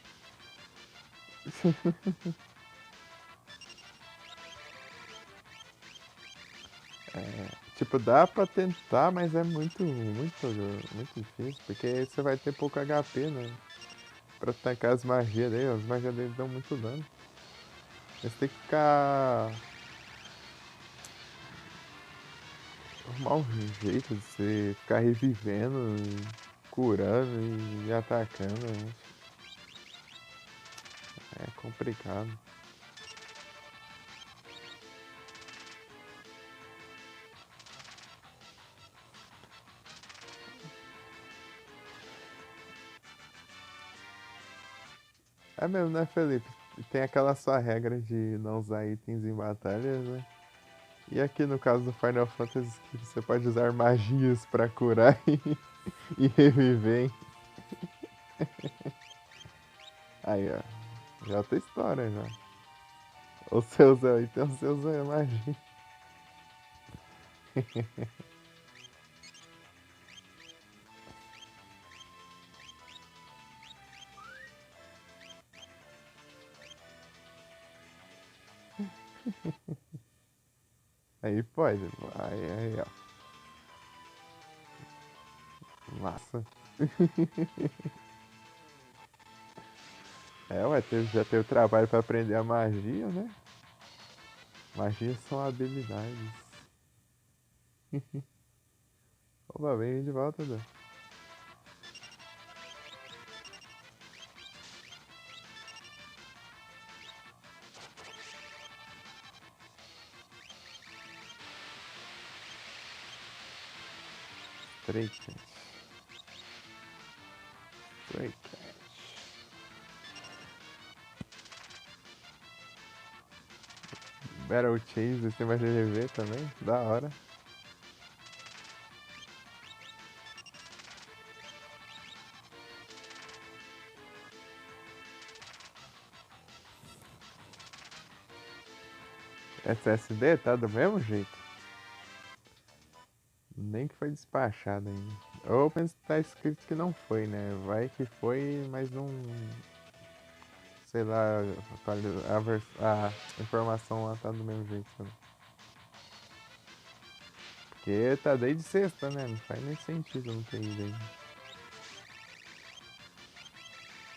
Tipo, dá pra tentar, mas é muito difícil, porque você vai ter pouco HP, né? Pra tancar as magias dele dão muito dano. Você tem que ficar. Arrumar um jeito de você ficar revivendo, curando e atacando. É complicado. É mesmo, né, Felipe? Tem aquela sua regra de não usar itens em batalhas, né? E aqui no caso do Final Fantasy, que você pode usar magias pra curar e reviver. Hein? Aí, ó. Já tem história já. Os seus aí tem os seus magia. Aí pode. Aí, ó. Massa. É, ué, já teve trabalho pra aprender a magia, né? Magia são habilidades. Opa, vem de volta, Dan. Stray Cat. Stray Cat. Battle Chase, tem mais GGV também? Da hora. SSD tá do mesmo jeito. Nem que foi despachado ainda. Ou penso que tá escrito que não foi, né? Vai que foi, mas não. Sei lá, a informação lá tá do mesmo jeito, sabe? Porque tá desde sexta, né? Não faz nem sentido não ter ido ainda.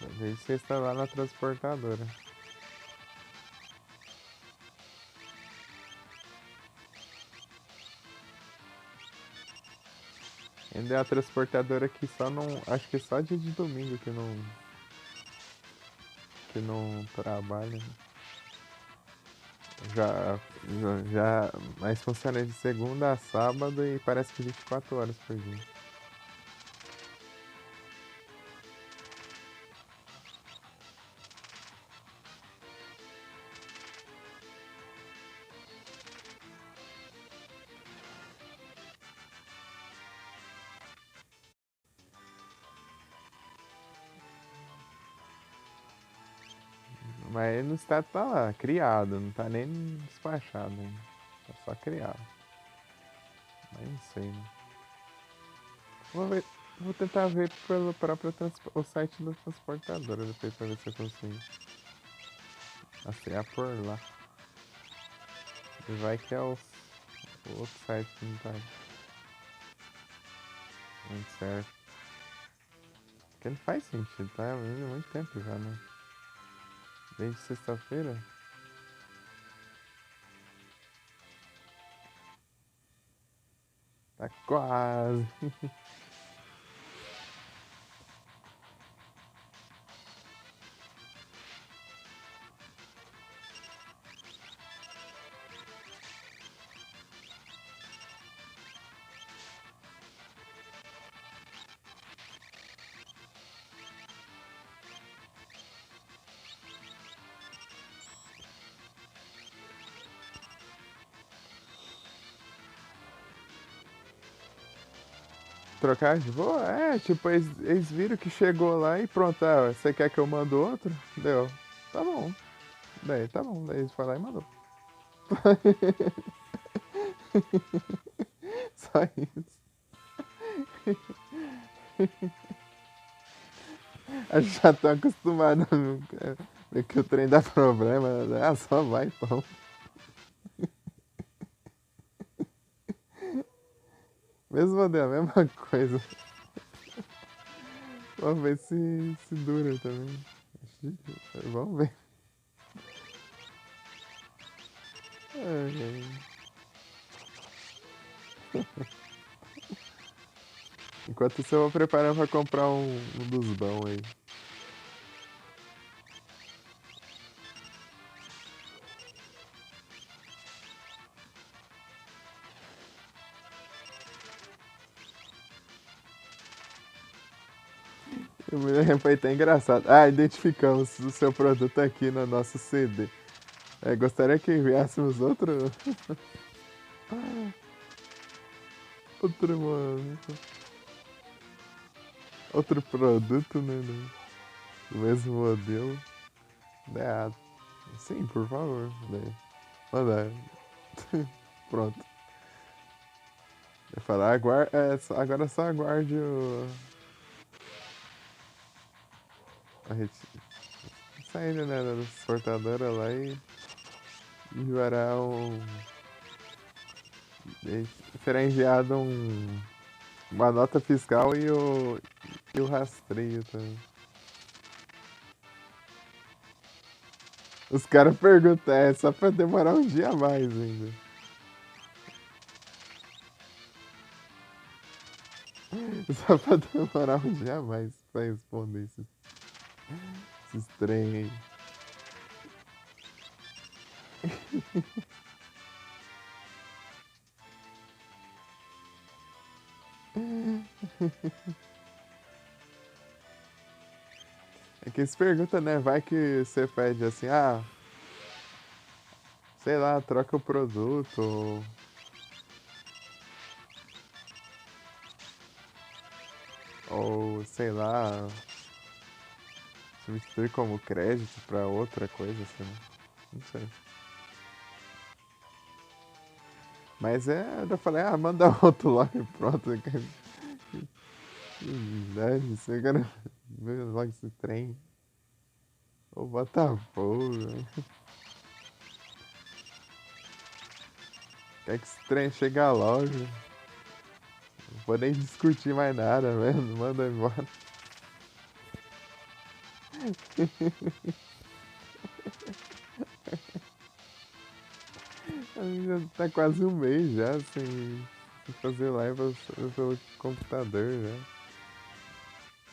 Tá desde sexta lá na transportadora. Ainda é a transportadora que só não. Acho que só dia de domingo que não trabalha. Mas funciona de segunda a sábado e parece que 24 horas por dia. Mas no estado tá lá, criado, não tá nem despachado ainda. Tá só criado. Mas não sei, né? Vou ver, vou tentar ver pelo próprio o site da transportadora depois pra ver se eu consigo. Rastrear por lá. E vai que é o outro site que não tá muito certo. Porque não faz sentido, tá? Há muito tempo já, né? Desde sexta-feira. Tá quase. Trocar de voo? É, tipo, eles viram que chegou lá e pronto, ah, você quer que eu mando outro? Deu. Tá bom. Daí, tá bom. Daí eles foram lá e mandou. Só isso. A gente já tá acostumado que o trem dá problema. Né? Ah, só vai, então. Mesmo mandei a mesma coisa. Vamos ver se dura também. Vamos ver. Ai, ai. Enquanto isso eu vou preparando pra comprar um dos bons aí. Foi até engraçado. Ah, identificamos o seu produto aqui no nosso CD. É, gostaria que enviássemos outro, mano, outro produto, né? Do mesmo modelo. É, sim, por favor. Daí, mandar. Pronto. Eu falar, agora só aguarde a saindo, né, da exportadora lá e enviará será enviado uma nota fiscal e o rastreio também. Os caras perguntam, é só pra demorar um dia a mais ainda. Só pra demorar um dia a mais pra responder esses trem aí. É que eles perguntam, né? Vai que você pede assim, ah, sei lá, troca o produto, ou sei lá, substitui como crédito pra outra coisa, assim, né? Não sei. Mas eu falei, ah, manda outro logo e pronto. Dane-se, eu quero ver logo esse trem. Ou Botafogo, né? Quer que esse trem chegue logo. Não vou nem discutir mais nada, velho. Manda embora. Já tá quase um mês já sem fazer live pelo computador já.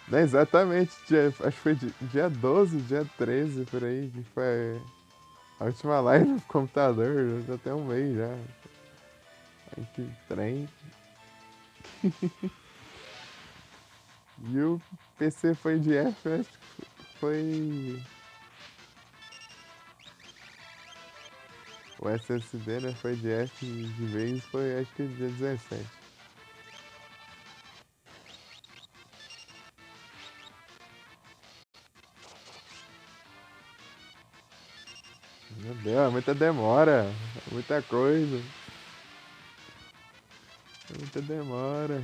Não, exatamente, acho que foi dia 12, dia 13 por aí, que foi a última live no computador, já tem um mês já. Ai, que trem. E o PC foi de F, acho que foi. O SSD, né? Foi de F de vez, foi acho que dia 17. Meu Deus, é muita demora, é muita coisa, é muita demora.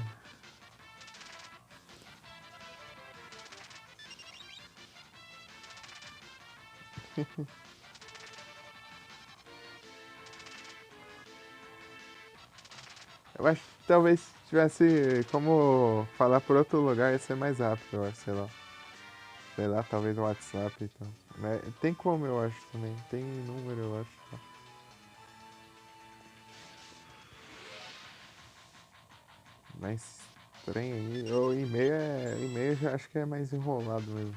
Eu acho que talvez tivesse como falar por outro lugar ia ser mais rápido, eu acho, sei lá. Sei lá, talvez o WhatsApp e tal. Mas tem como, eu acho também. Tem número, eu acho. Mas trem aí. O e-mail já acho que é mais enrolado mesmo.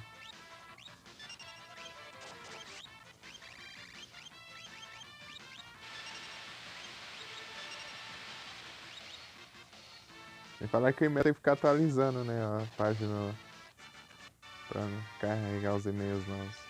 Sem falar que o e-mail tem que ficar atualizando, né? A página pra carregar os e-mails novos.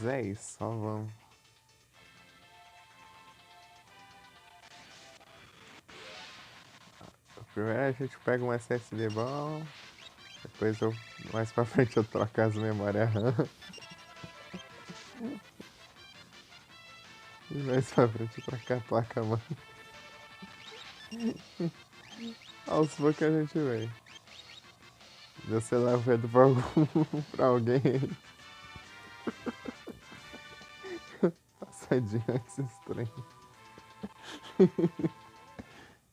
Zé, só vamos. Primeiro a gente pega um SSD bom. Depois eu, mais pra frente eu troco as memórias RAM. E mais pra frente eu troco a placa mãe. Aos poucos a gente vem. Meu celular vendo pra alguém. Passadinho esses trem.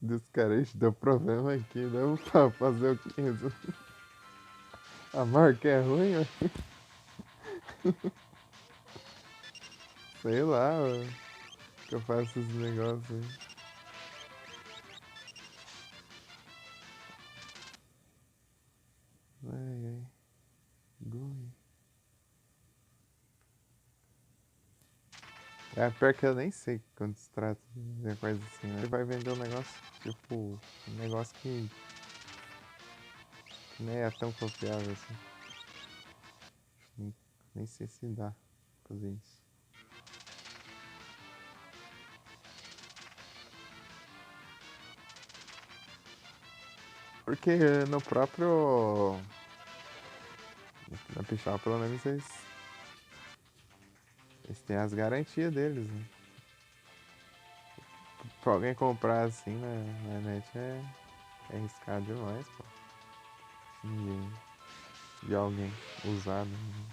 Dos caras, deu problema aqui, deu pra fazer o que? A marca é ruim, ó. Sei lá, ó, que eu faço esses negócios aí. Ai, ai. Gui. É, pior que eu nem sei quando se trata de coisa assim, né? Ele vai vender um negócio, tipo, um negócio que nem é tão confiável assim. Nem, nem sei se dá pra fazer isso. Porque no próprio. Na Pichal, pelo menos, eles têm as garantias deles, né? Pra alguém comprar assim na net é arriscado demais, pô. De alguém usado. Né?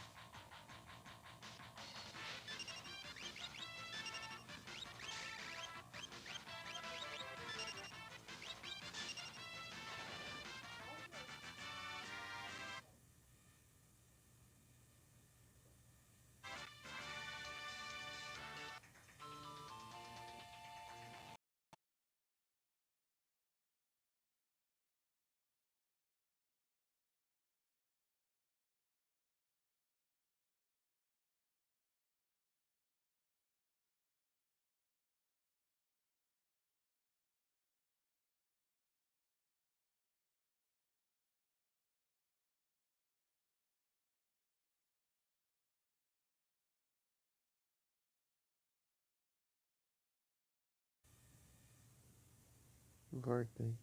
Voltei.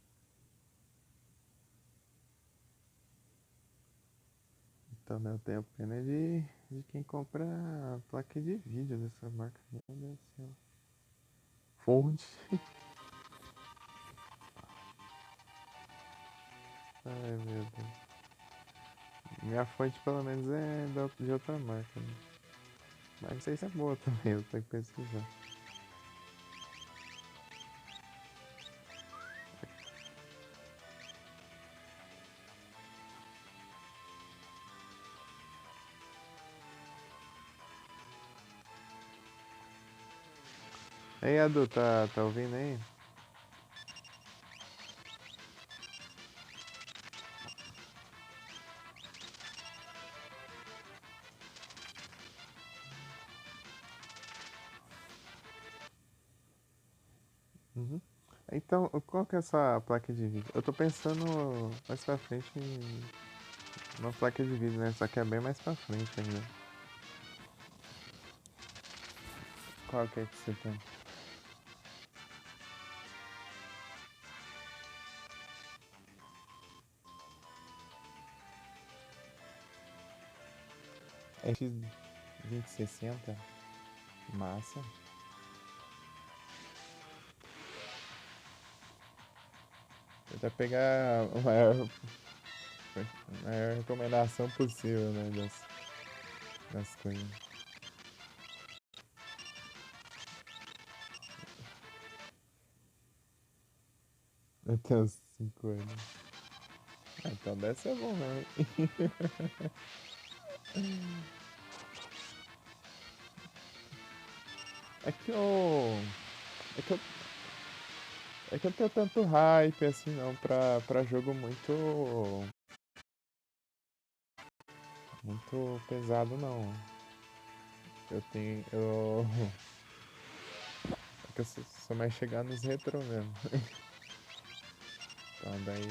Então eu tenho pena de quem compra a placa de vídeo dessa marca. Meu Deus do céu. Fonte. Ai meu Deus. Minha fonte pelo menos é de outra marca, né? Mas não sei se é boa também, eu tenho que pesquisar. Ei, Adu, tá ouvindo aí? Uhum. Então, qual que é essa placa de vídeo? Eu tô pensando mais pra frente em uma placa de vídeo, né? Só que é bem mais pra frente ainda. Qual que é que você tem? X2060? Massa. Tentar pegar a maior recomendação possível, né? Das coisas. Até os 5 anos. Ah, então deve ser bom, né? É que eu. É que eu, é que eu tenho tanto hype assim não pra jogo muito pesado não. Eu tenho. É que eu sou mais chegar nos retro mesmo. Então daí.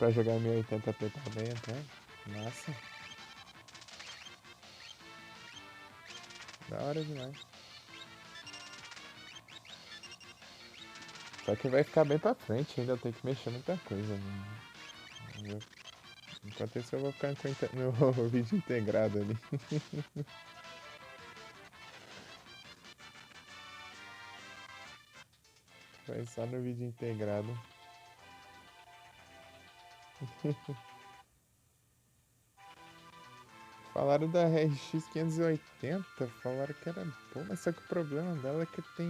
Pra jogar 1080p também, até. Massa. Da hora demais. Só que vai ficar bem pra frente, ainda tem que mexer muita coisa. Né? Enquanto isso eu vou ficar com meu vídeo integrado ali. Vai só no vídeo integrado. Falaram da RX 580, falaram que era boa, mas só que o problema dela é que tem.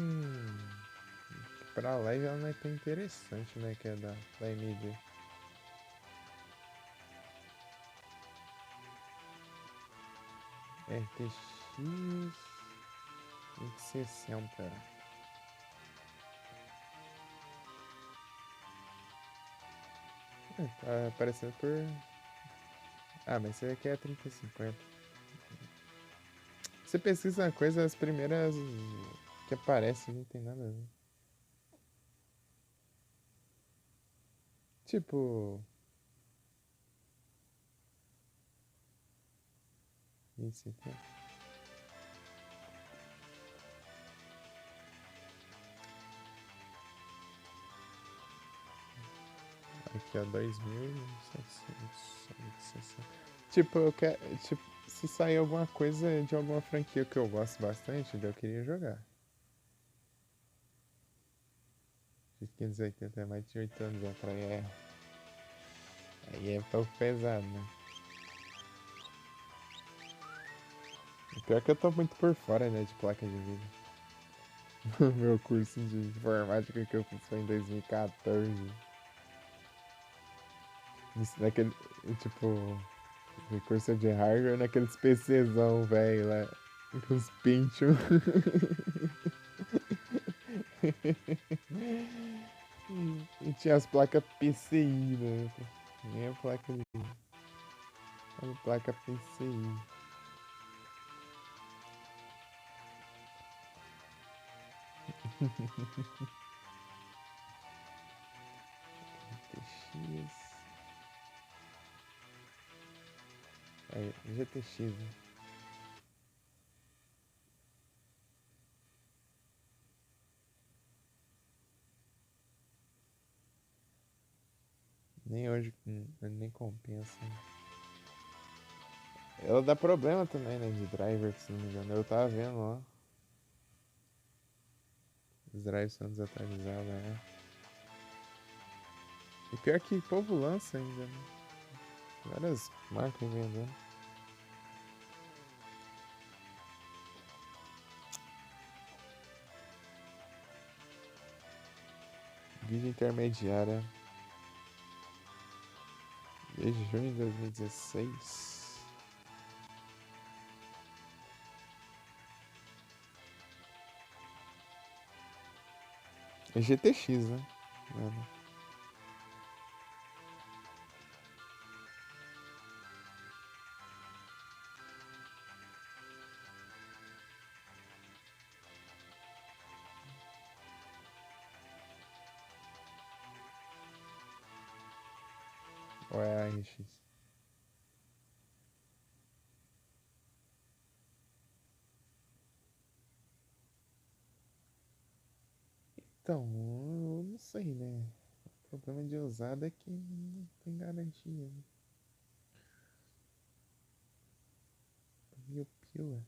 Pra live ela não é tão interessante, né? Que é da AMD. RTX 2060. Tá aparecendo por. Ah, mas esse aqui é 3050. Você pesquisa uma coisa, as primeiras que aparecem não tem nada a ver. Tipo. Isso aqui. Aqui, ó, 2760. Tipo, eu quero. Tipo, se sair alguma coisa de alguma franquia que eu gosto bastante, daí eu queria jogar. 580 é mais de 8 anos atrás. Aí é pouco pesado, né? O pior é que eu tô muito por fora, né, de placa de vídeo. Meu curso de informática que eu fiz foi em 2014. Isso naquele. Tipo. Recurso de hardware naqueles PCzão, velho, lá. Com os Pentium. E tinha as placas PCI, né? Nem a placa de. A placa PCI. GTX. É, GTX. Né? Nem hoje, nem compensa. Ela dá problema também, né? De driver, se não me engano. Eu tava vendo lá. Os drivers são desatualizados, né? E pior que o povo lança ainda, né? Várias marcas vendendo. Vídeo intermediária. Desde junho de 2016. É GTX, né? Mano. Ou é a RX? Então, eu não sei, né? O problema de usada é que não tem garantia. Né? Mil pila.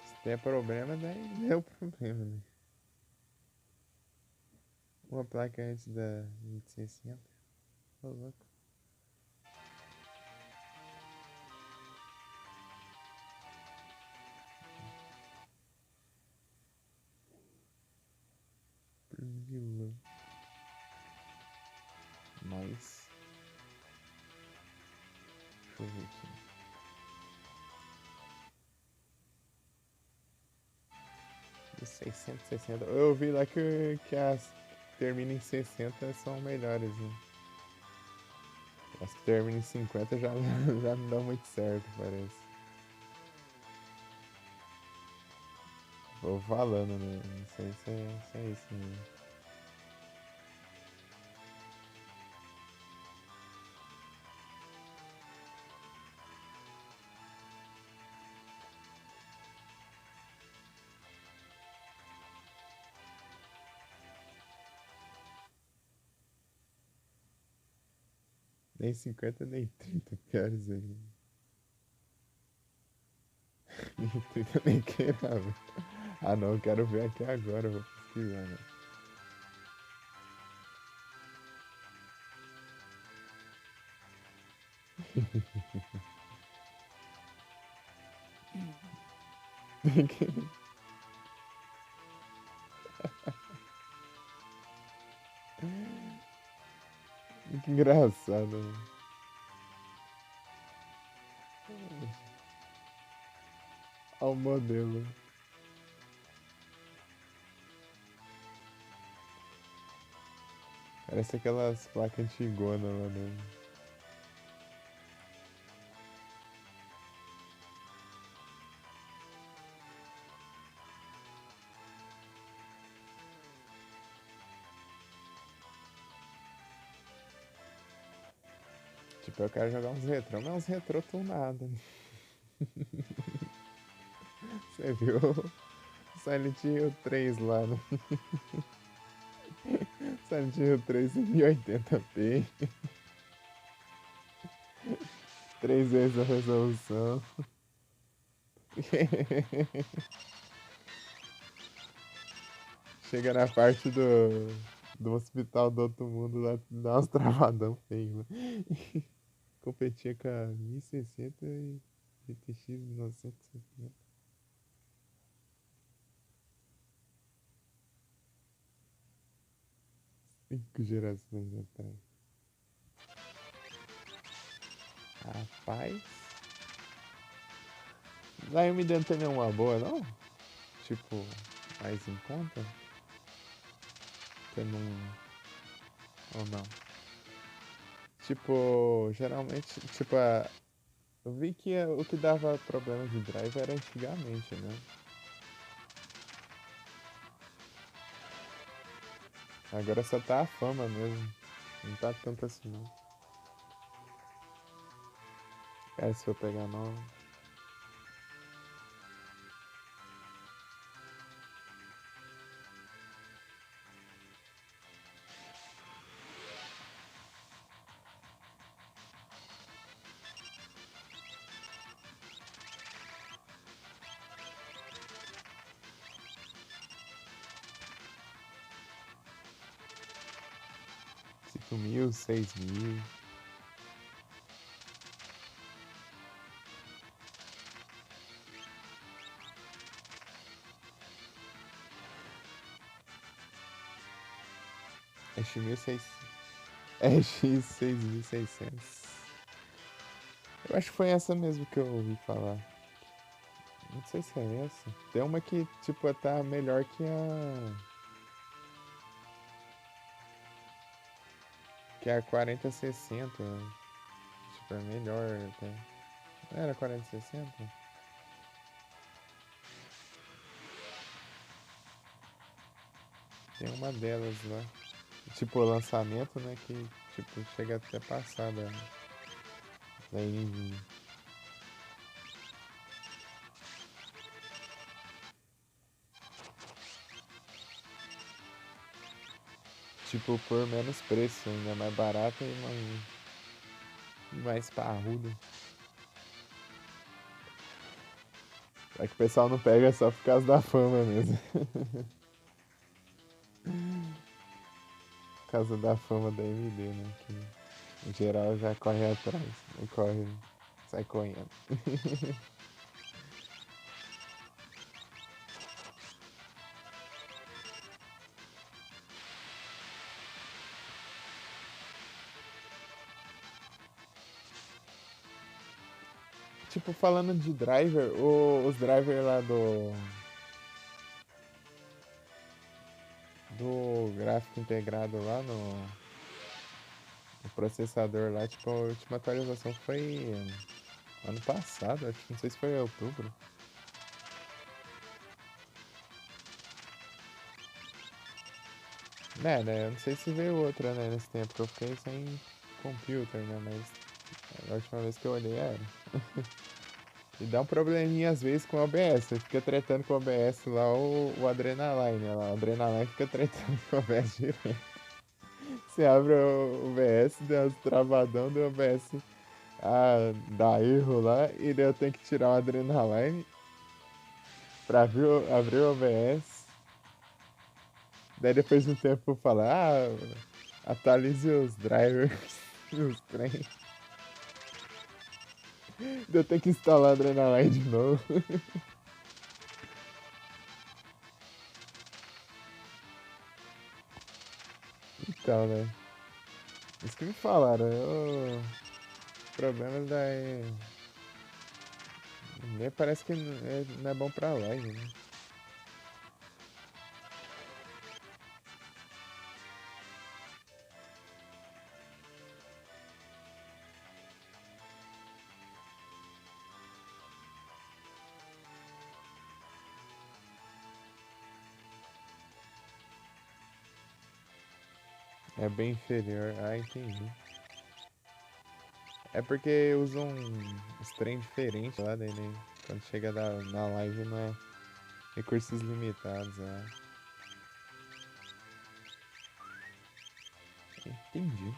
Se der problema, daí é o problema, né? Uma placa antes da 2060. Ô, louco. Vilão. Mas. Deixa eu ver aqui. De 660. Eu vi lá que as que terminam em 60 são melhores, né? As que terminam em 50 já, já não dão muito certo, parece. Vou falando, né? Não sei se é isso mesmo. Nem 50 nem 30, piores ainda. Nem 30 nem queira ver. Ah não, eu quero ver aqui agora, eu vou pesquisar, né? Tem que... que engraçado, mano. Olha o modelo. Parece aquelas placas antigonas lá, né? Tipo, eu quero jogar uns retrô, mas uns retrô tão nada. Você viu Silent Hill 3 lá, né? Silent Hill 3 em 1080p. 3 vezes a resolução. Chega na parte do hospital do outro mundo lá, dá uns travadão feio, né? Competia com a 1060 e GTX 960. 5 gerações atrás. Rapaz. Lá eu me não tem nenhuma boa, não? Tipo, mais em conta? Que não. Ou não? Tipo, geralmente, tipo, eu vi que o que dava problema de drive era antigamente, né? Agora só tá a fama mesmo. Não tá tanto assim, não. É, se eu pegar não. Cinco mil, 6 mil. X 1600. X 6600. Eu acho que foi essa mesmo que eu ouvi falar. Não sei se é essa. Tem uma que, tipo, tá melhor que a 4060. Tipo, é melhor até. Não era 4060? Tem uma delas lá. Tipo, o lançamento, né? Que, tipo, chega até passada da NVIDIA. Tipo, por menos preço, ainda mais barata e mais parruda. É que o pessoal não pega só por causa da fama mesmo. Por causa da fama da AMD, né? Que em geral já corre atrás. Não corre, sai correndo. Tipo, falando de driver, os drivers lá do gráfico integrado lá no processador lá, tipo, a última atualização foi ano passado, acho que não sei se foi em outubro. Né, eu não sei se veio outra, né, nesse tempo que eu fiquei sem computer, né, mas a última vez que eu olhei era. E dá um probleminha às vezes com o OBS, você fica tretando com o OBS lá o Adrenaline, né, lá, o Adrenaline fica tretando com o OBS direto. Você abre o OBS, deu umas travadão do OBS. Ah, dá erro lá e daí eu tenho que tirar o Adrenaline pra abrir o OBS. Daí depois de um tempo fala, atualize os drivers e os trem. Daí eu tenho que instalar o Adrenaline de novo. Então, né? Isso que me falaram, o problema daí. Nem parece que não é bom pra live, né? É bem inferior. Ah, entendi. É porque usam uns trem diferentes lá, daí, né? Quando chega na live não é recursos limitados, é. Entendi.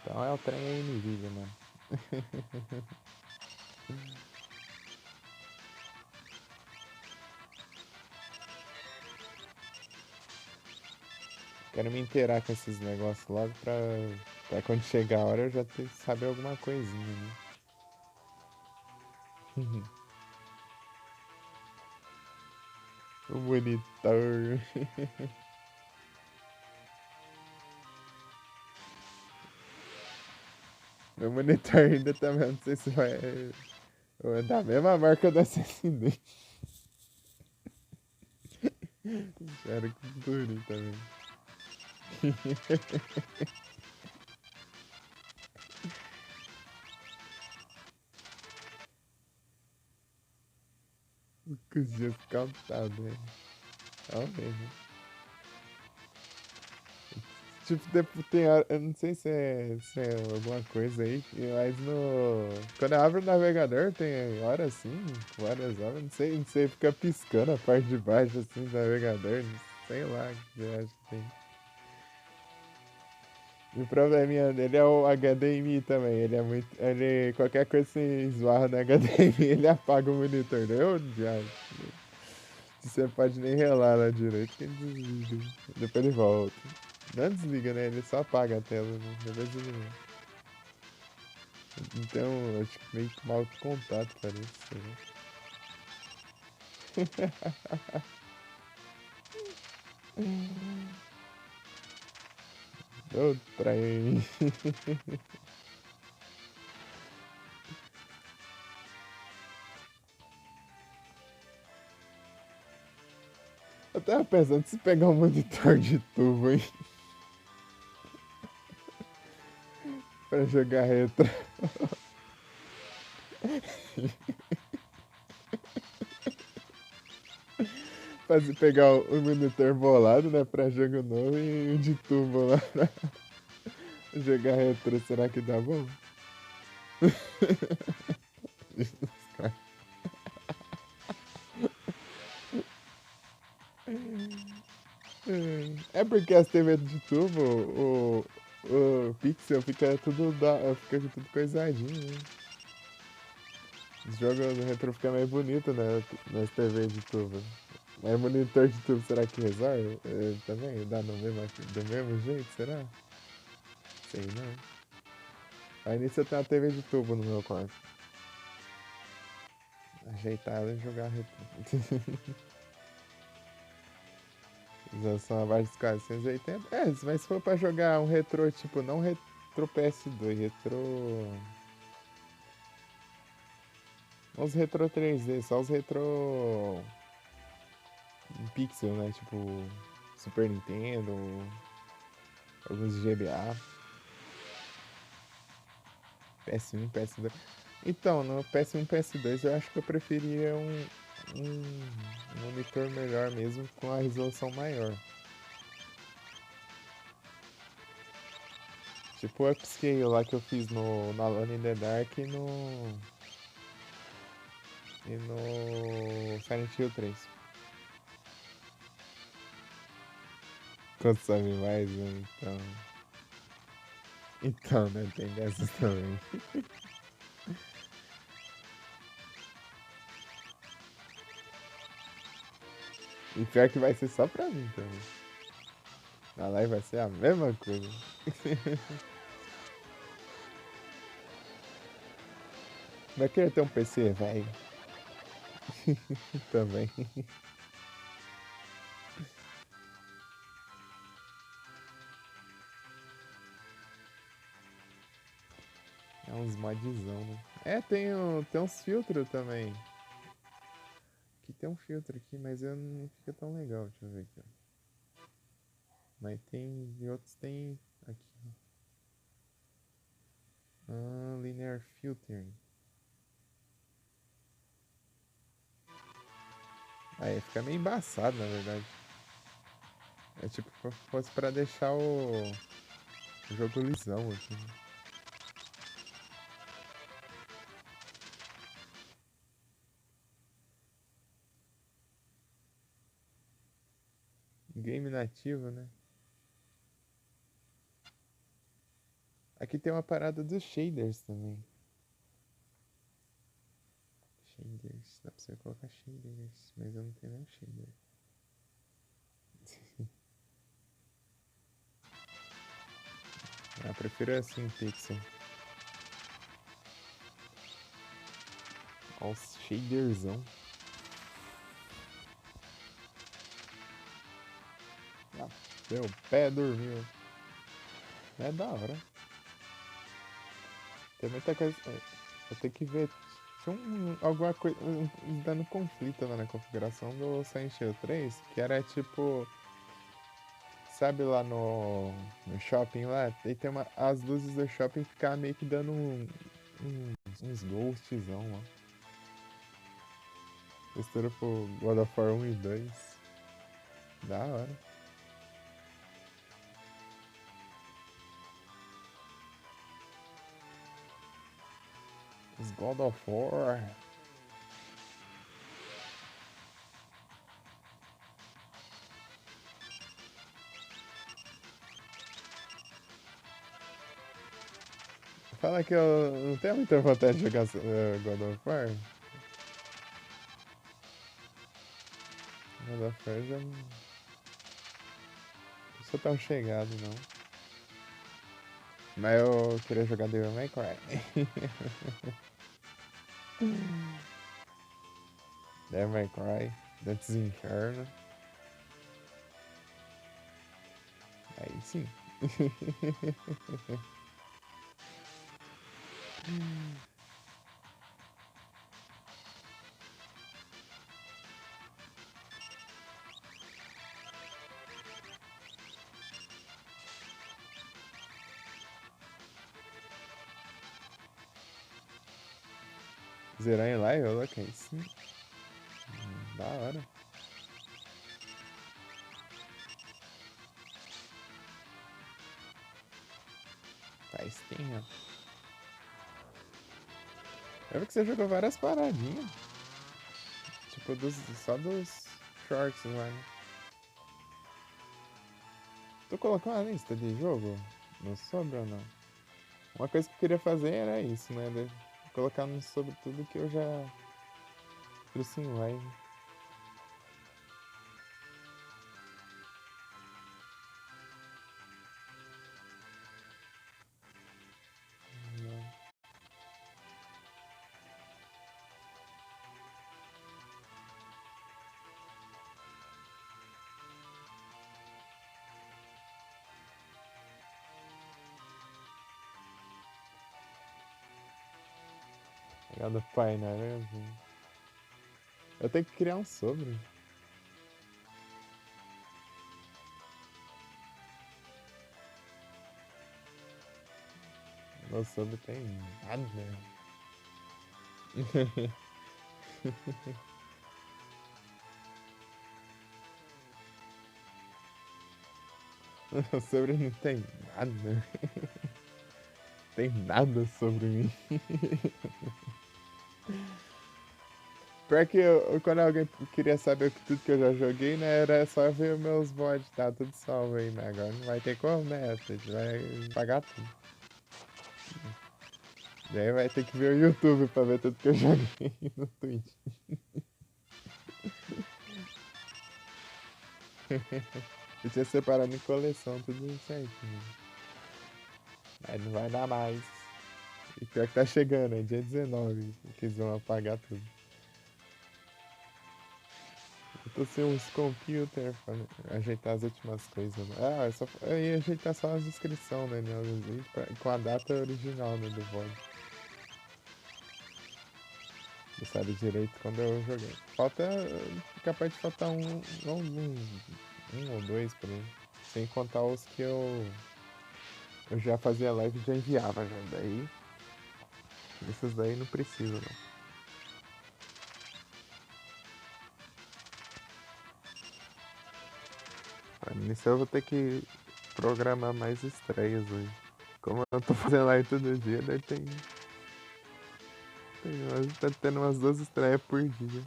Então é o trem aí NVIDIA, mano. Quero me inteirar com esses negócios logo pra quando chegar a hora eu já saber alguma coisinha, né? O monitor. Meu monitor ainda também, não sei se vai. É da mesma marca do SSD. Espero que dure também. Com os dias contados, né? Realmente. Tipo, tem hora, eu não sei se é alguma coisa aí, mas quando eu abro o navegador tem horas assim, várias horas, não sei, fica piscando a parte de baixo assim do navegador, sei lá o que eu acho que tem. E o probleminha dele é o HDMI também, ele é muito, qualquer coisa que você esbarra no HDMI, ele apaga o monitor, eu já, você pode nem relar lá direito, que ele desliga, depois ele volta. Não desliga, né? Ele só apaga a tela, né? Depois ele. Então, acho que meio que mal contato, parece. Ô, trem. Eu tava pensando se pegar um monitor de tubo, hein? Pra jogar retro. Pegar o monitor bolado, né? Pra jogo novo e o de tubo lá pra jogar retro. Será que dá bom? É porque as TV de tubo, o pixel fica tudo coisadinho, né? Os jogos do retro ficam mais bonitos, né, nas TV de tubo. Mas monitor de tubo, será que resolve? Também dá do mesmo jeito, será? Sei não. Aí nisso eu tenho uma TV de tubo no meu quarto. Ajeitar ela e jogar retro. Resolução abaixo dos 480. Mas se for pra jogar um retro, tipo, não retro PS2, retro. Não os retro 3D, só os retro pixel, né? Tipo, Super Nintendo, alguns GBA, PS1, PS2. Então, no PS1 PS2 eu acho que eu preferia um monitor melhor mesmo, com a resolução maior. Tipo o upscale lá que eu fiz no Alone in the Dark e no Silent Hill 3. consome mais, né? Então. Então, né? Tem dessas também. E pior que vai ser só pra mim também. Na live vai ser a mesma coisa. Vai querer ter um PC, velho. Também. É uns modzão, né? É, tem uns filtros também. Aqui tem um filtro aqui, mas eu não fica tão legal. Deixa eu ver aqui, ó. Mas tem. E outros tem. Aqui. Ah, linear filtering. Aí fica meio embaçado, na verdade. É tipo se fosse pra deixar o jogo lisão aqui. Game nativo, né? Aqui tem uma parada dos shaders também. Shaders. Dá pra você colocar shaders, mas eu não tenho nenhum shader. Eu prefiro assim, pixel. Olha os shaderzão. Ah, meu pé dormiu. É da hora. Tem muita coisa. Eu tenho que ver. Tinha alguma coisa dando conflito lá na configuração do Silent Hill 3, que era tipo. Sabe lá no shopping lá? Aí tem as luzes do shopping ficar meio que dando uns ghostzão lá. Mistura pro God of War 1 e 2. Da hora. Os God of War. Fala que eu não tenho muita vontade de jogar God of War. God of War já não sou tão chegado, não. Mas eu queria jogar Devil May Cry. Devil May Cry, Dantes Inferno. Aí sim. Zerar em live, olha que é isso. Da hora. Faz tempo. Eu vi que você jogou várias paradinhas. Tipo, só dos shorts lá, né? Tu colocou uma lista de jogo no sobre ou não? Uma coisa que eu queria fazer era isso, né? Colocar no sobre tudo que eu já trouxe em live. Legal do painel, né? Eu tenho que criar um sobre. Meu sobre tem nada. Meu sobre não tem nada. Tem nada sobre mim. Pior que quando alguém queria saber tudo que eu já joguei, né? Era só ver meus VODs, tá tudo salvo aí, mas agora não vai ter como, né? A gente vai pagar tudo. Daí vai ter que ver o YouTube pra ver tudo que eu joguei no Twitch. Eu tinha separado em coleção, tudo certinho. Mas não vai dar mais. E pior que tá chegando, é dia 19 que eles vão apagar tudo. Eu tô sem uns computer pra ajeitar as últimas coisas. Né? Eu ia ajeitar só as inscrições, né? Com a data original, né, do VOD. Você sabe direito quando eu joguei. Falta. Capaz de faltar um ou dois por aí. Sem contar os que eu já fazia live e já enviava já. Daí. Esses daí não precisa, não. Nisso eu vou ter que programar mais estreias hoje. Como eu tô fazendo live todo dia, daí tá tendo umas 12 estreias por dia.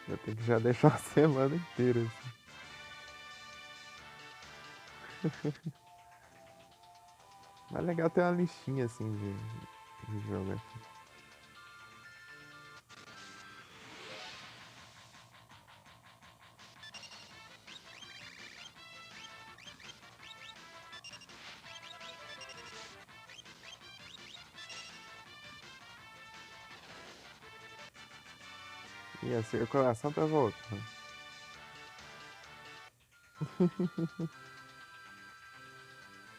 Eu tenho que já deixar a semana inteira, assim. Mas é legal ter uma listinha, assim, de jogo, assim. E a circulação tá voltando.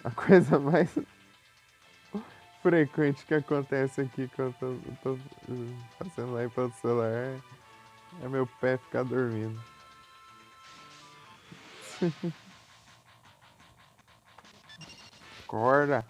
A coisa mais frequente que acontece aqui quando eu tô fazendo live pelo celular é meu pé ficar dormindo. Acorda!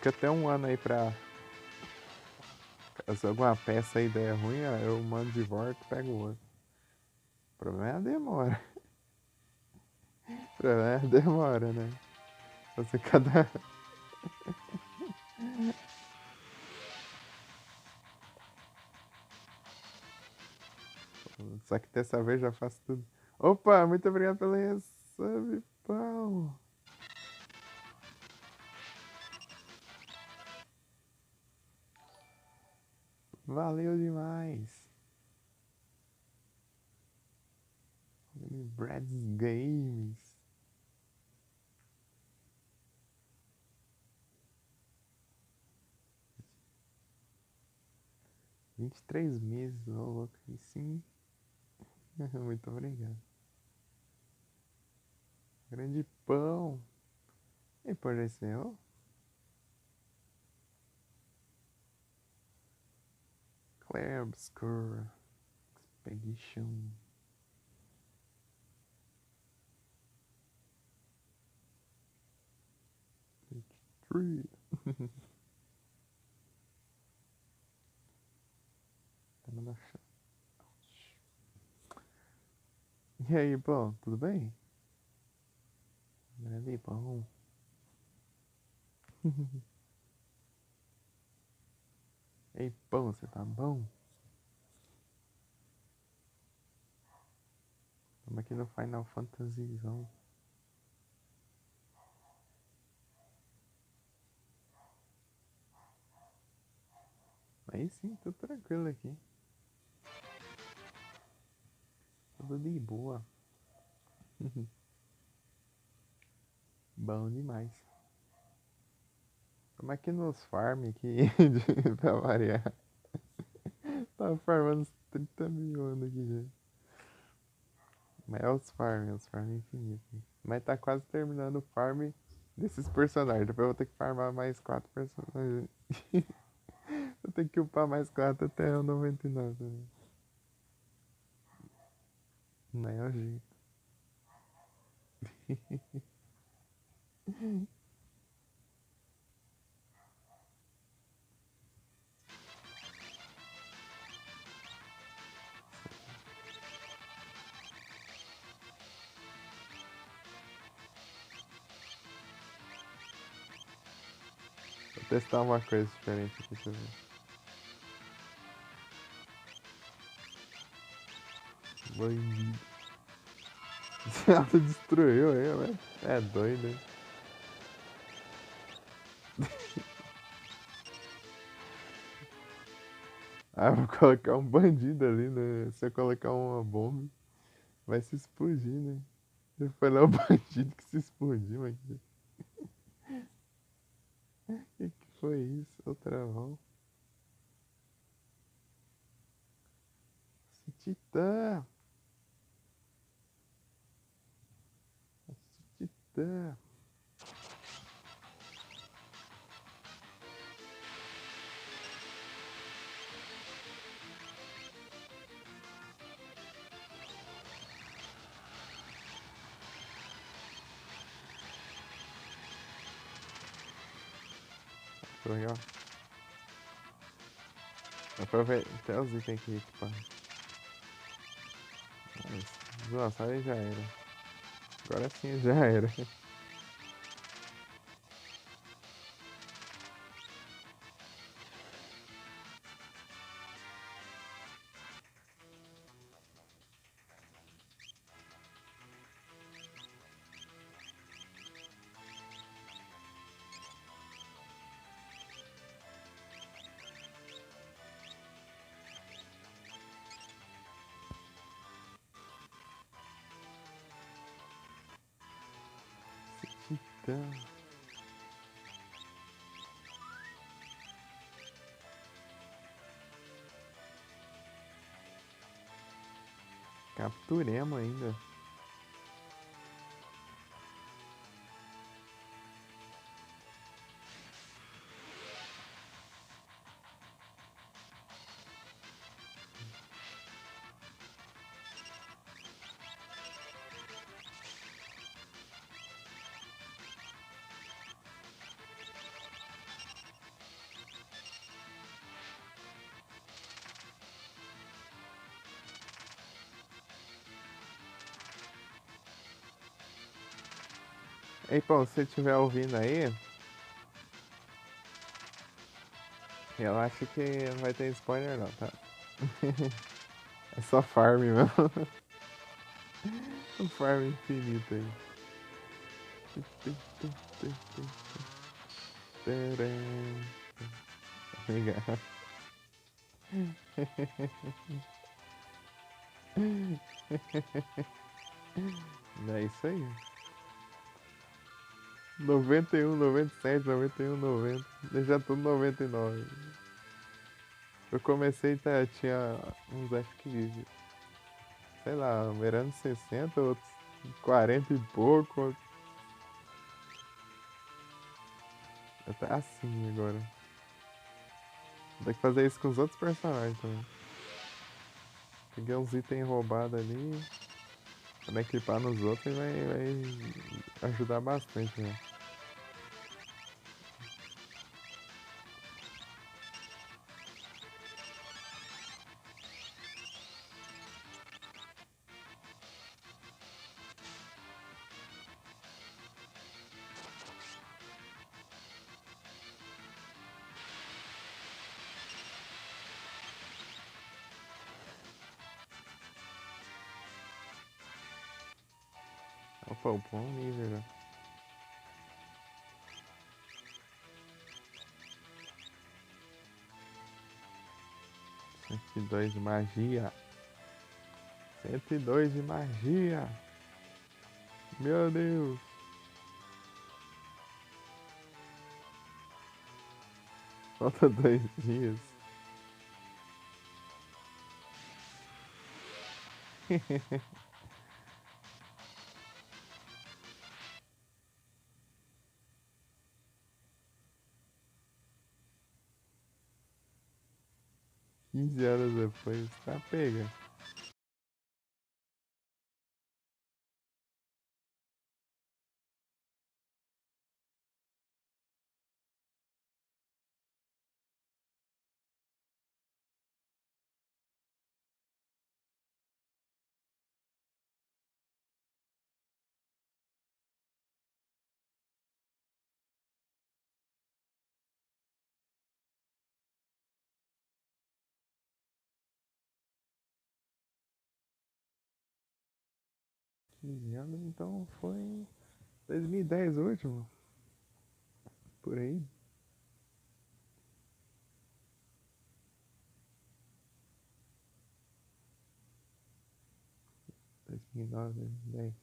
Daqui até um ano aí pra. Se alguma peça aí der ruim, eu mando de volta e pego outro. O problema é a demora. O problema é a demora, né? Você cada. Só que dessa vez já faço tudo. Opa, muito obrigado pela resub, pão. Valeu demais. Brad's Games. 23 meses, ô louco. E sim. Muito obrigado. Grande pão. E por esse, ó. Claire Obscura. Expedition. Tree. E aí, pão, tudo bem? Grande pão. Ei, pão, você tá bom? Estamos aqui no Final Fantasy Zone. Aí sim, tudo tranquilo aqui. Tudo de boa. Bom demais. Estamos aqui nos farm aqui, pra variar. Tá farmando uns 30 mil anos aqui já. Mas é os farm infinitos. Mas tá quase terminando o farm desses personagens. Depois eu vou ter que farmar mais 4 personagens. Eu tenho que upar mais 4 até o 99. Não é o jeito. Vou testar uma coisa diferente aqui, deixa eu ver. Bandido. Ela destruiu aí, velho. É doido, hein? Ah, vou colocar um bandido ali, né? Se eu colocar uma bomba, vai se explodir, né? Foi lá o bandido que se explodiu, mas que foi isso? Outra mão. Esse titã! Esse titã! Legal. Aproveita até os itens aqui, tipo. Nossa, aí já era. Agora sim já era. Esse titã. Capturemos ainda. Ei, pô, se você estiver ouvindo aí, eu acho que não vai ter spoiler não, tá? É só farm mesmo. Um farm infinito aí. Tcharam. Legal. É isso aí. 91, 97, 91, 90. Eu já tô no 99. Eu comecei, tá, tinha uns, acho que, sei lá, beirando 60, outros 40 e pouco. Até assim agora. Tem que fazer isso com os outros personagens também. Peguei uns itens roubados ali. Quando equipar nos outros vai ajudar bastante, né? Opa, upou um nível já. 102 de magia. 102 de magia. Meu Deus. Falta 2 dias. 15 horas depois, tá pega. Quinze anos, então foi 2010 o último, por aí. 2009, 2010.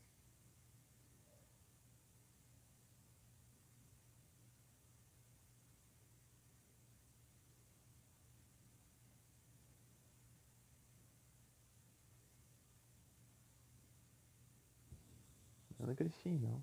Eu não cresci, não.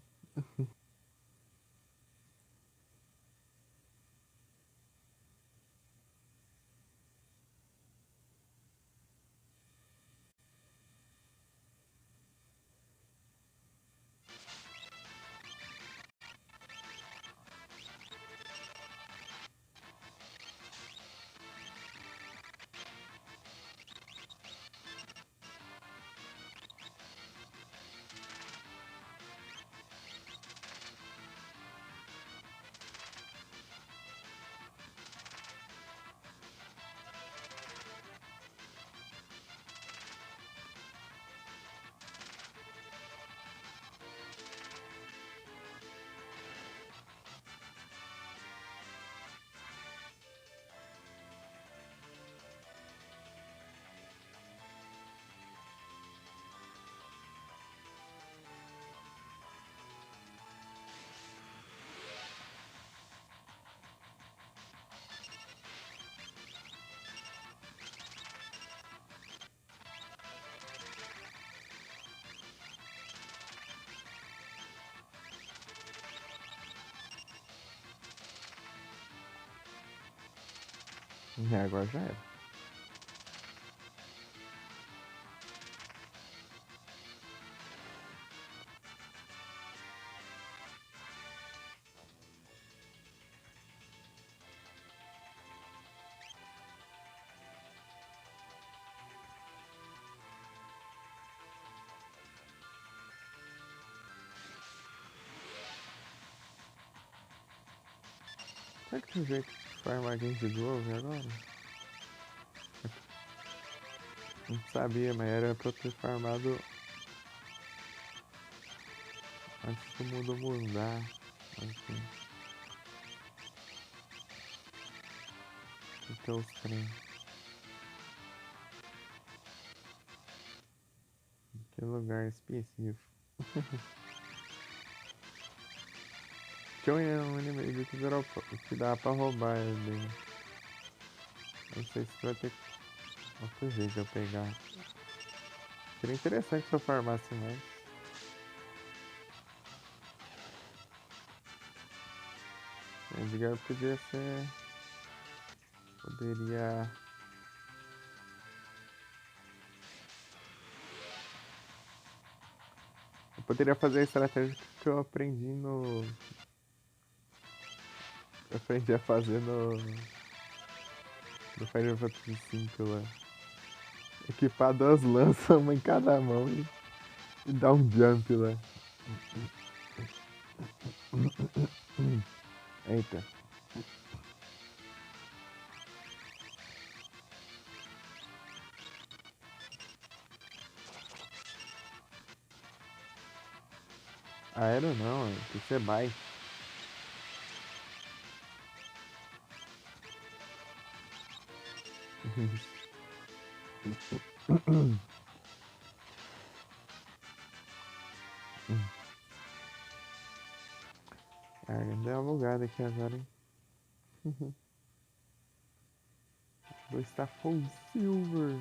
É, agora já era. Será que tem jeito de farmar gente de Grove agora? Não sabia, mas era pra eu ter farmado antes do mundo mudar. Assim, de ter os trem. Que lugar específico. Tinha um inimigo que dá pra roubar ele. Não sei se vai ter outro jeito de eu pegar. Seria interessante se eu farmasse mais. Edgar podia ser. Poderia. Eu poderia fazer a estratégia que eu aprendi no. Eu aprendi a fazer no Final Fantasy V lá. Equipar duas lanças, uma em cada mão e dar um jump lá. Eita. Aero não, tem que ser bike. Ah, deu uma bugada aqui agora, hein? Vou estar full silver.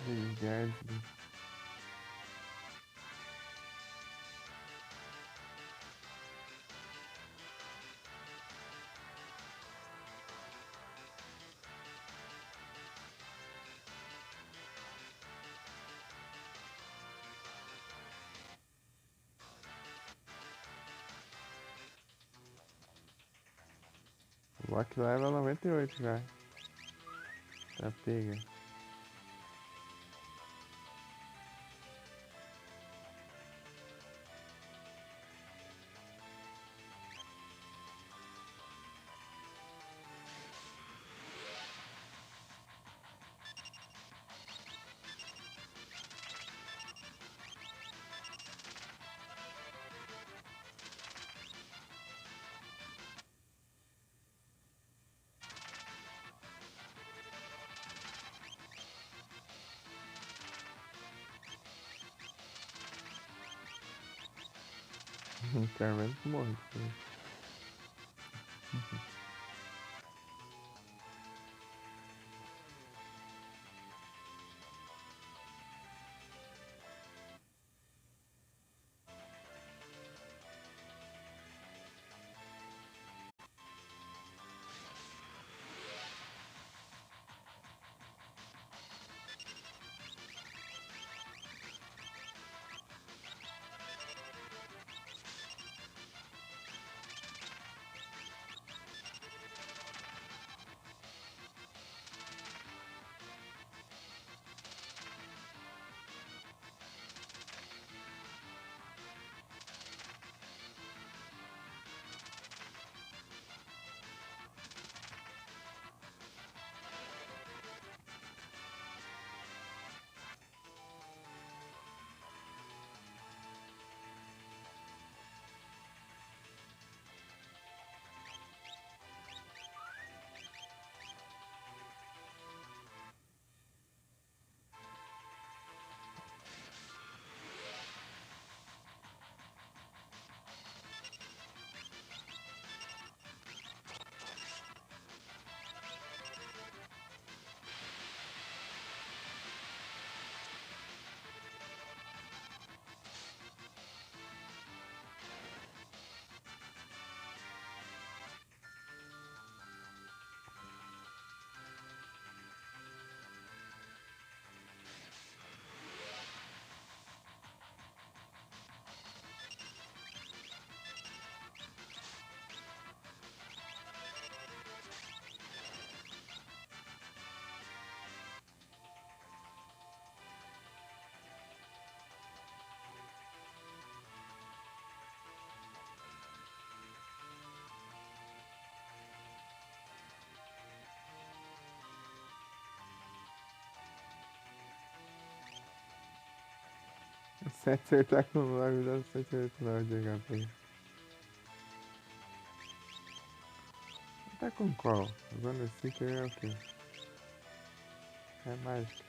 These guys. O Loki leva 98 já. Tá pega. Carmen morre. Se acertar com o 9, dá 189 de HP. Tá com qual? Zona Seeker é o quê? É mágica.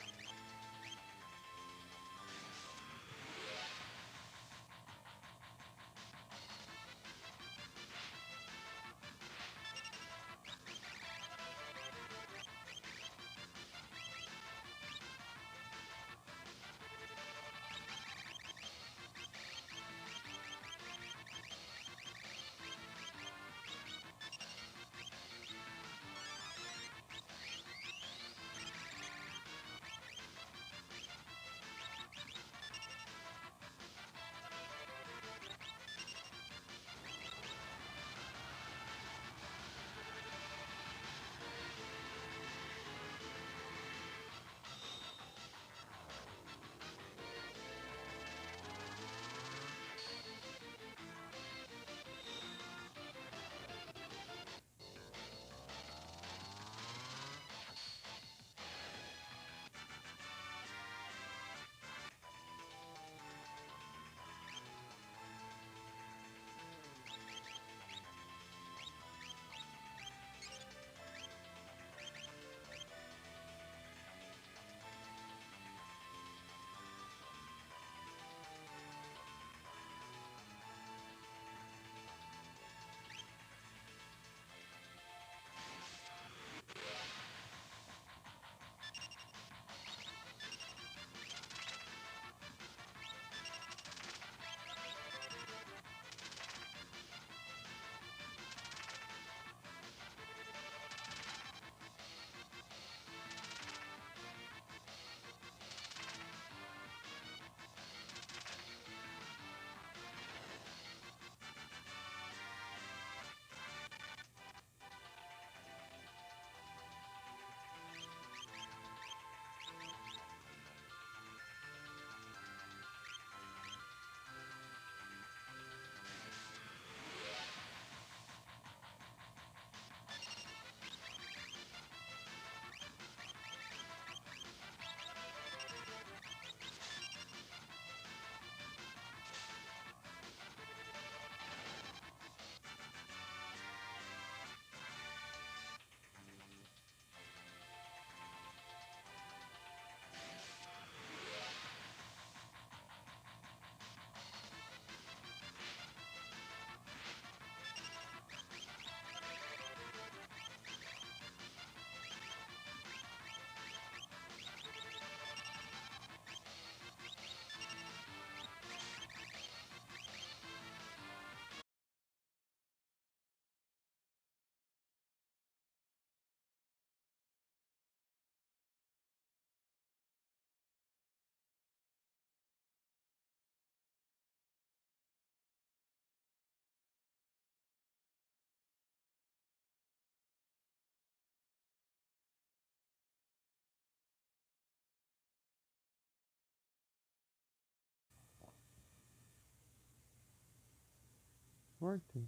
Forte.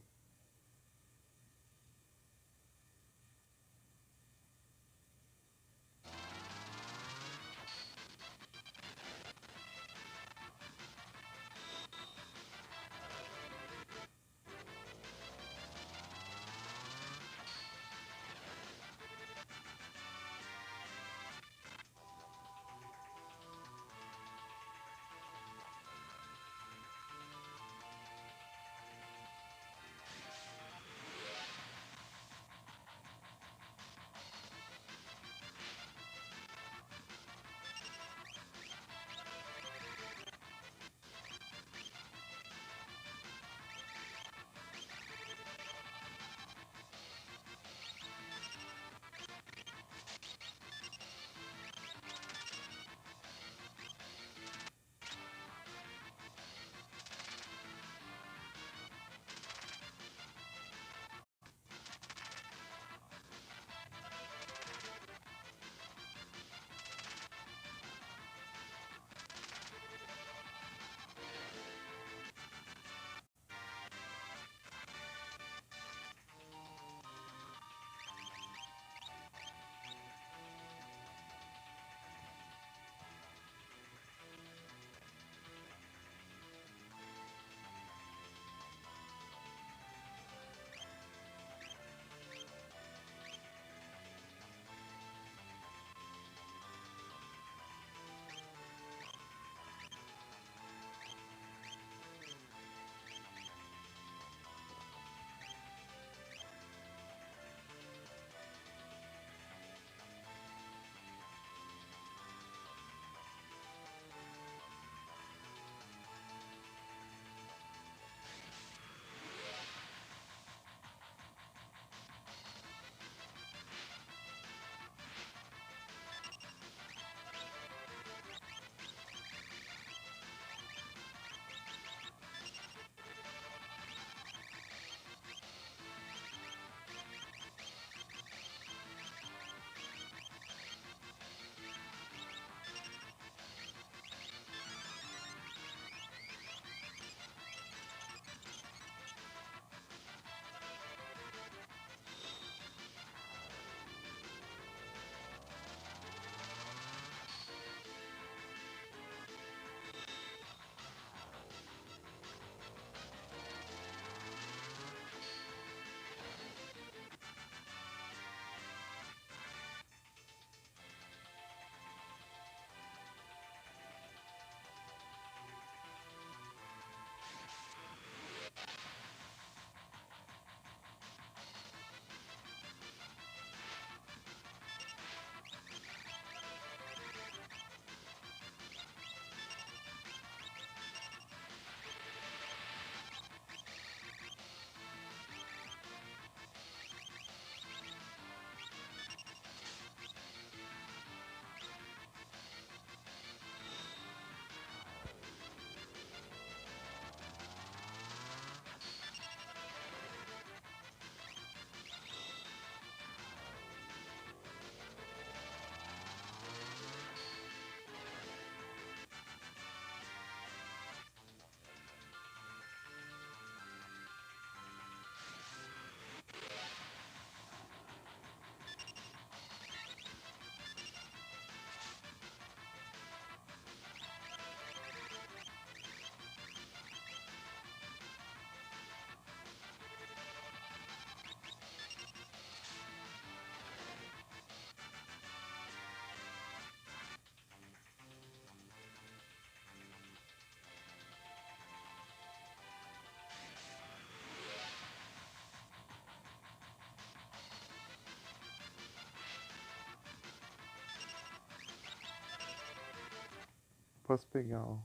Posso pegar o.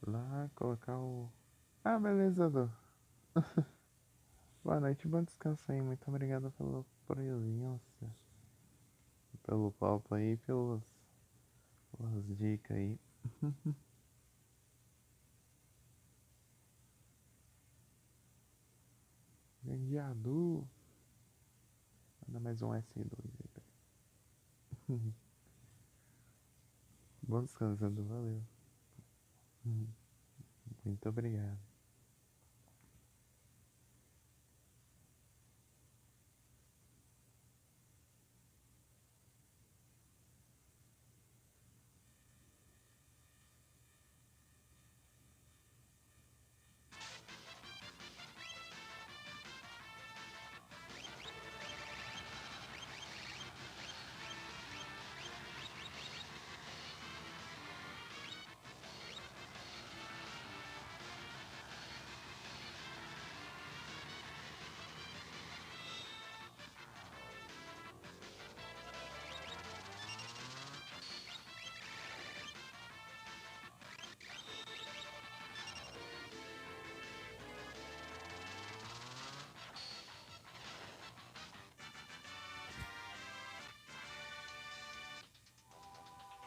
Lá, colocar o. Ah, beleza, Dô. Boa noite, bom descanso aí. Muito obrigado pela presença, pelo papo aí, pelas dicas aí. Grande Adu. Manda mais um S2 aí. Bom descanso, Adu. Valeu. Muito obrigado.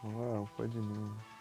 Uau, pode mesmo.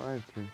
Arthur.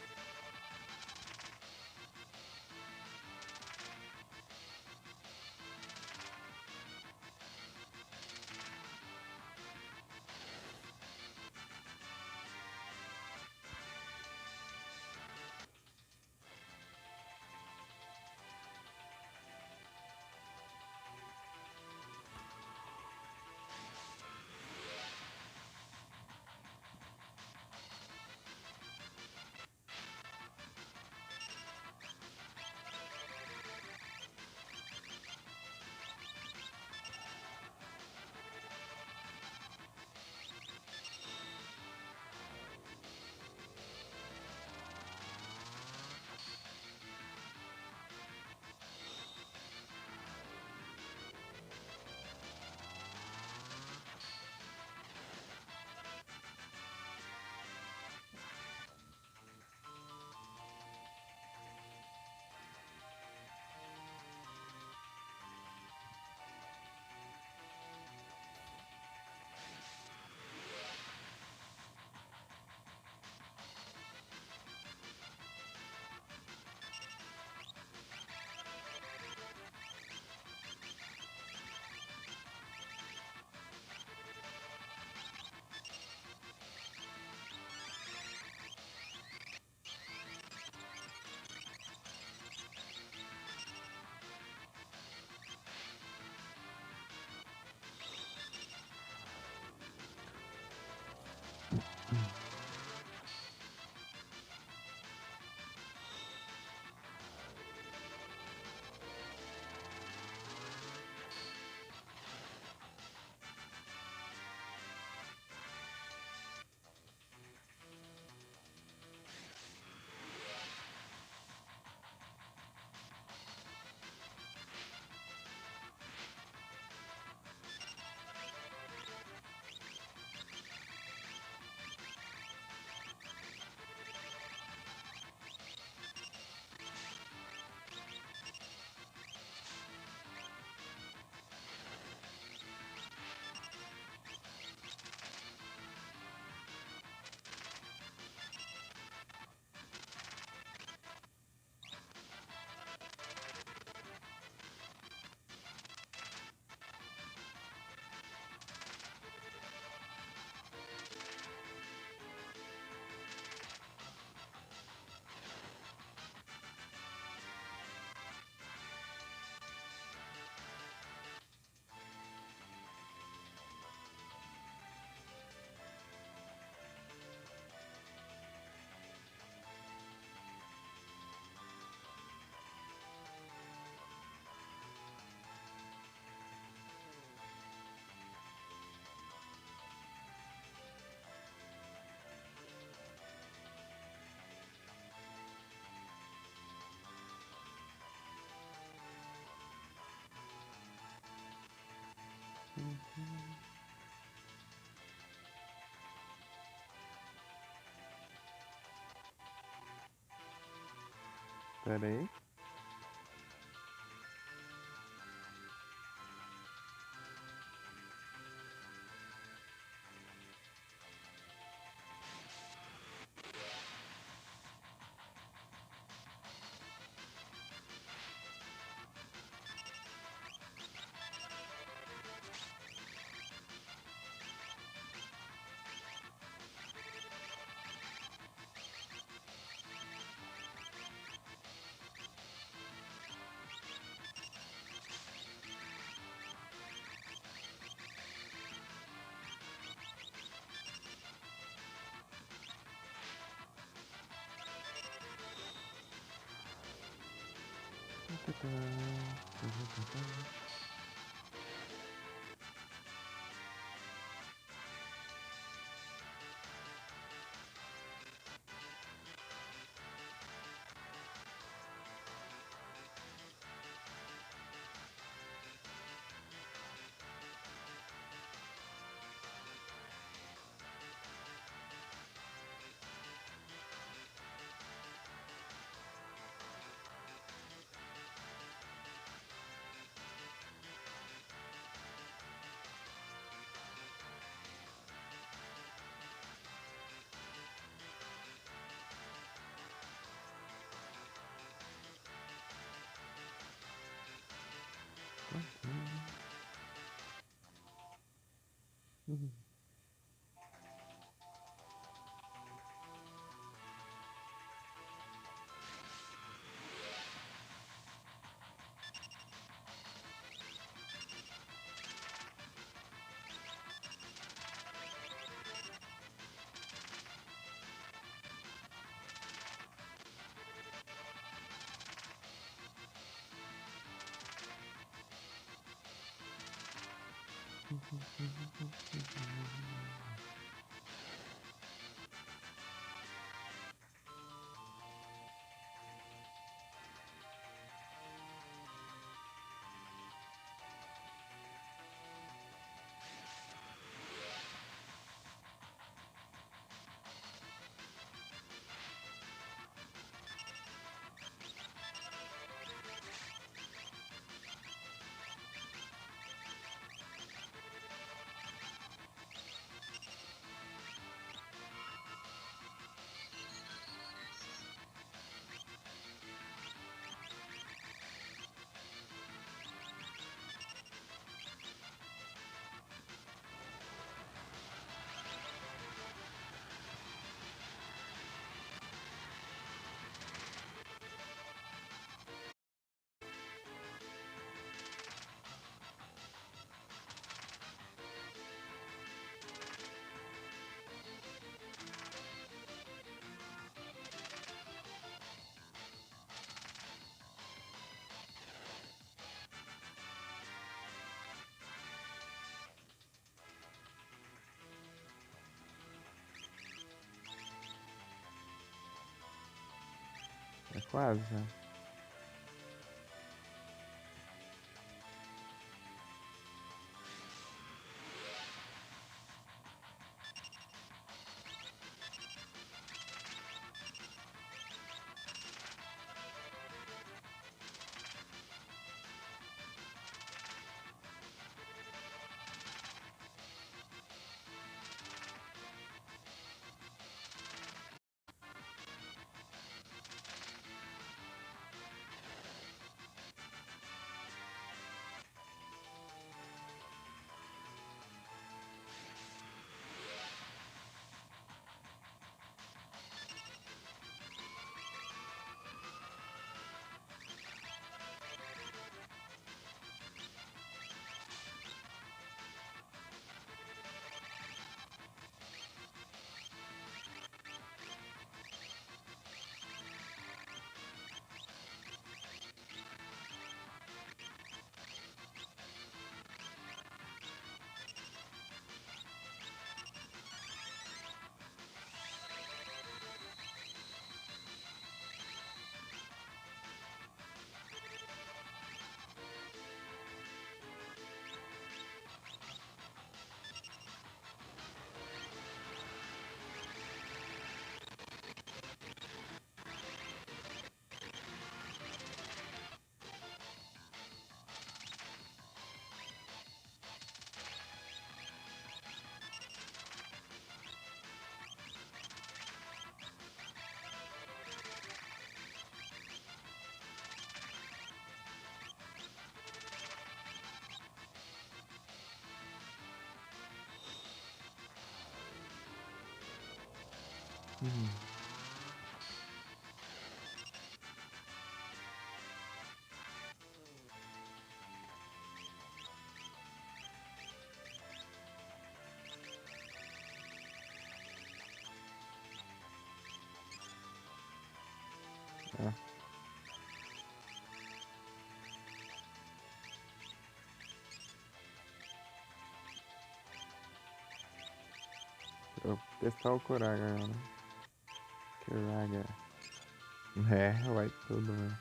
Pera aí. É quase já. Uhum. É, pra eu testar o Curaga agora. Curaga. É, vai tudo, mano.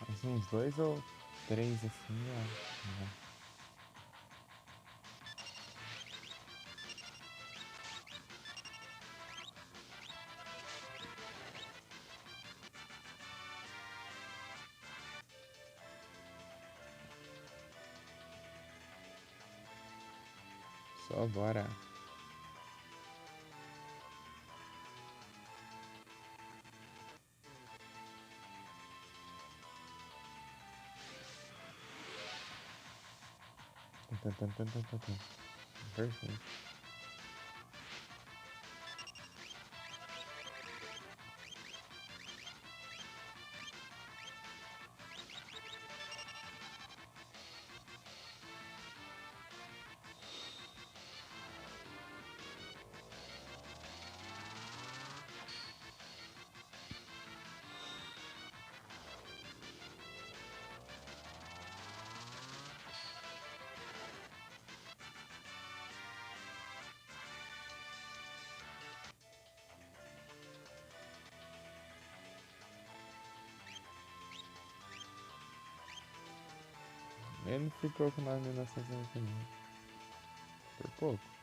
Mais uns dois ou três assim, ó. Só bora. Tum, tum, tum, tum, tum, tum. Perfeito. Ele ficou com 9.999. Por pouco.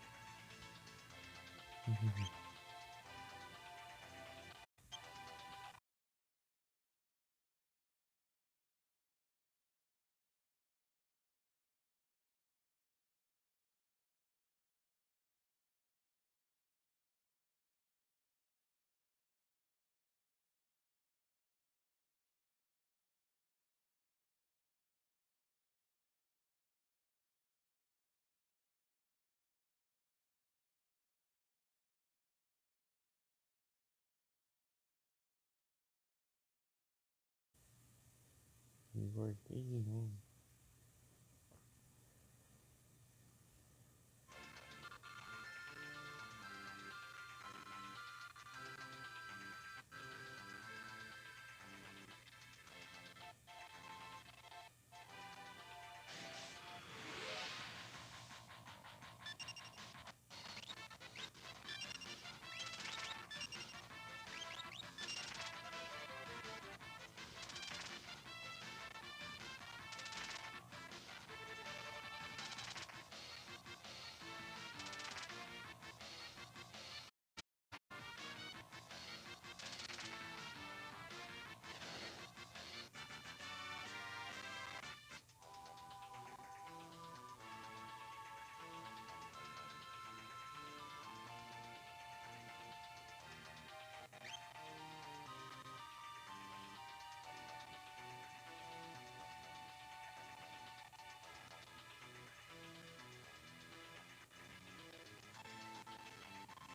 Me voltei de novo.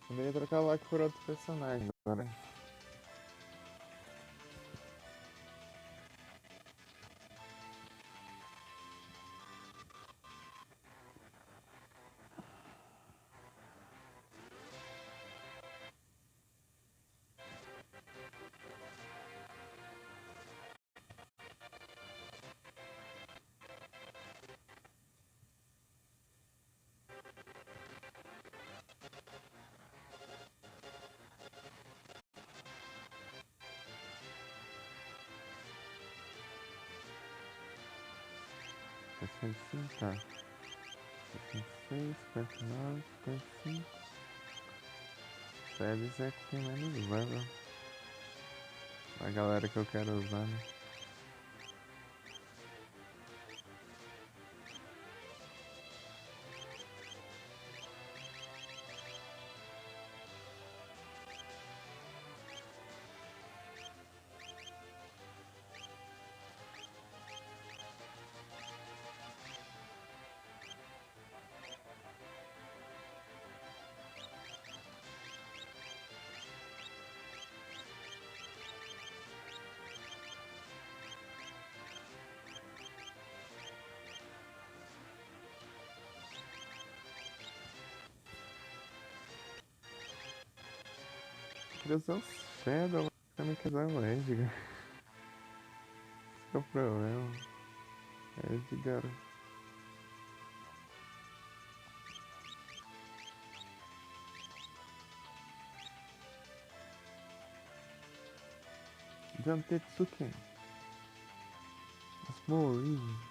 Poderia trocar o Loki por outro personagem agora. Sessenta e cinco, tá. 66, 59, 55. Febres é que tem menos level. A galera que eu quero usar, né? Queria usar o Shadow, mas eu não quero usar o Edgar. Esse é o problema. Edgar. Jantetsuken. Small Reason.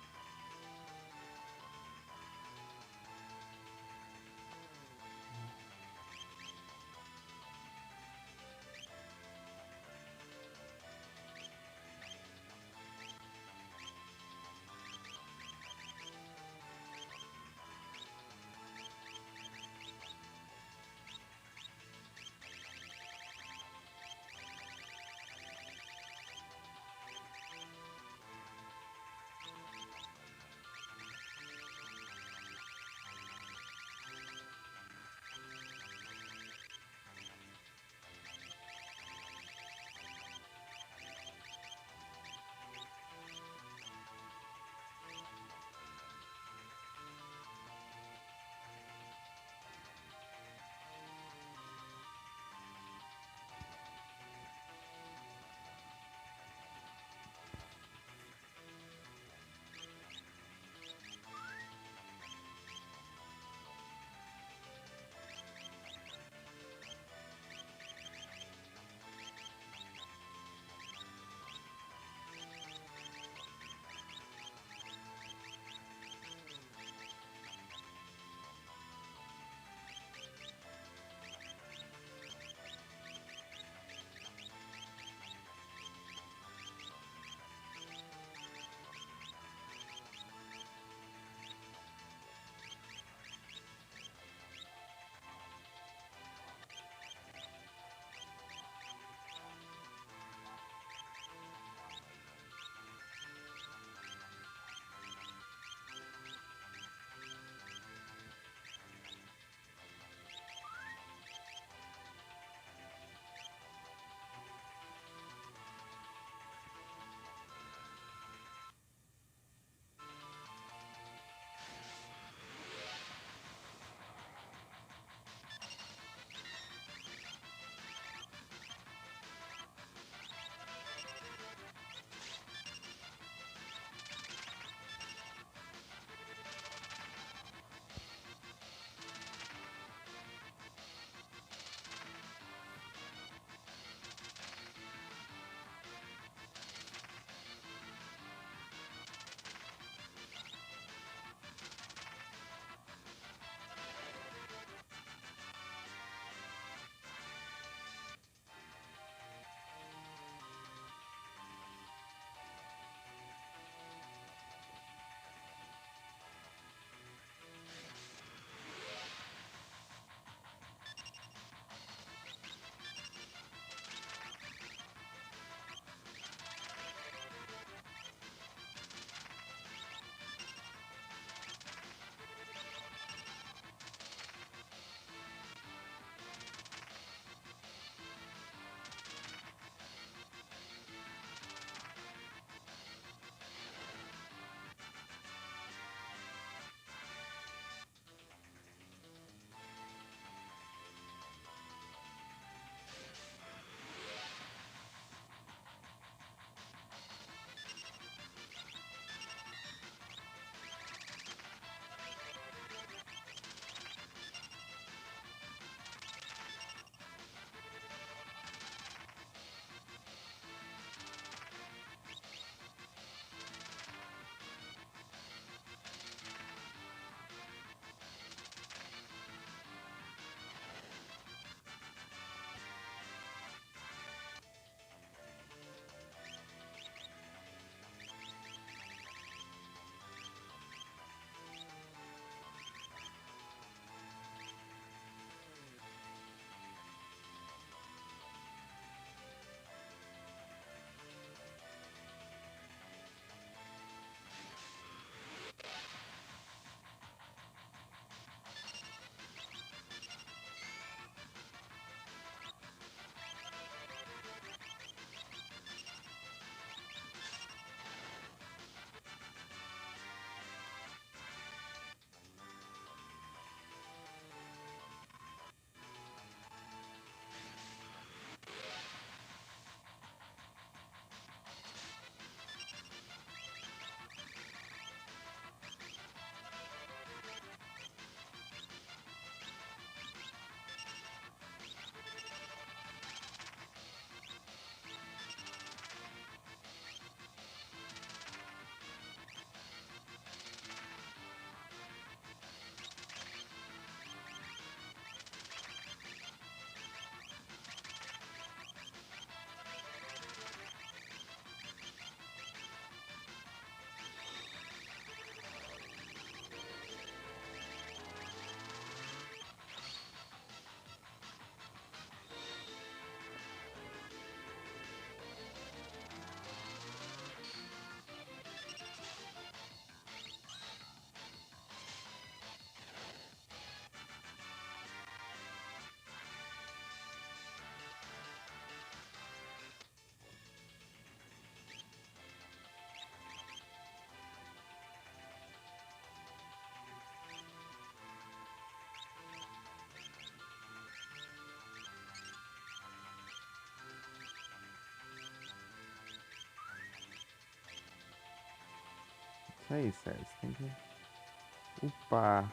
É isso, Sérgio. Tem que upar.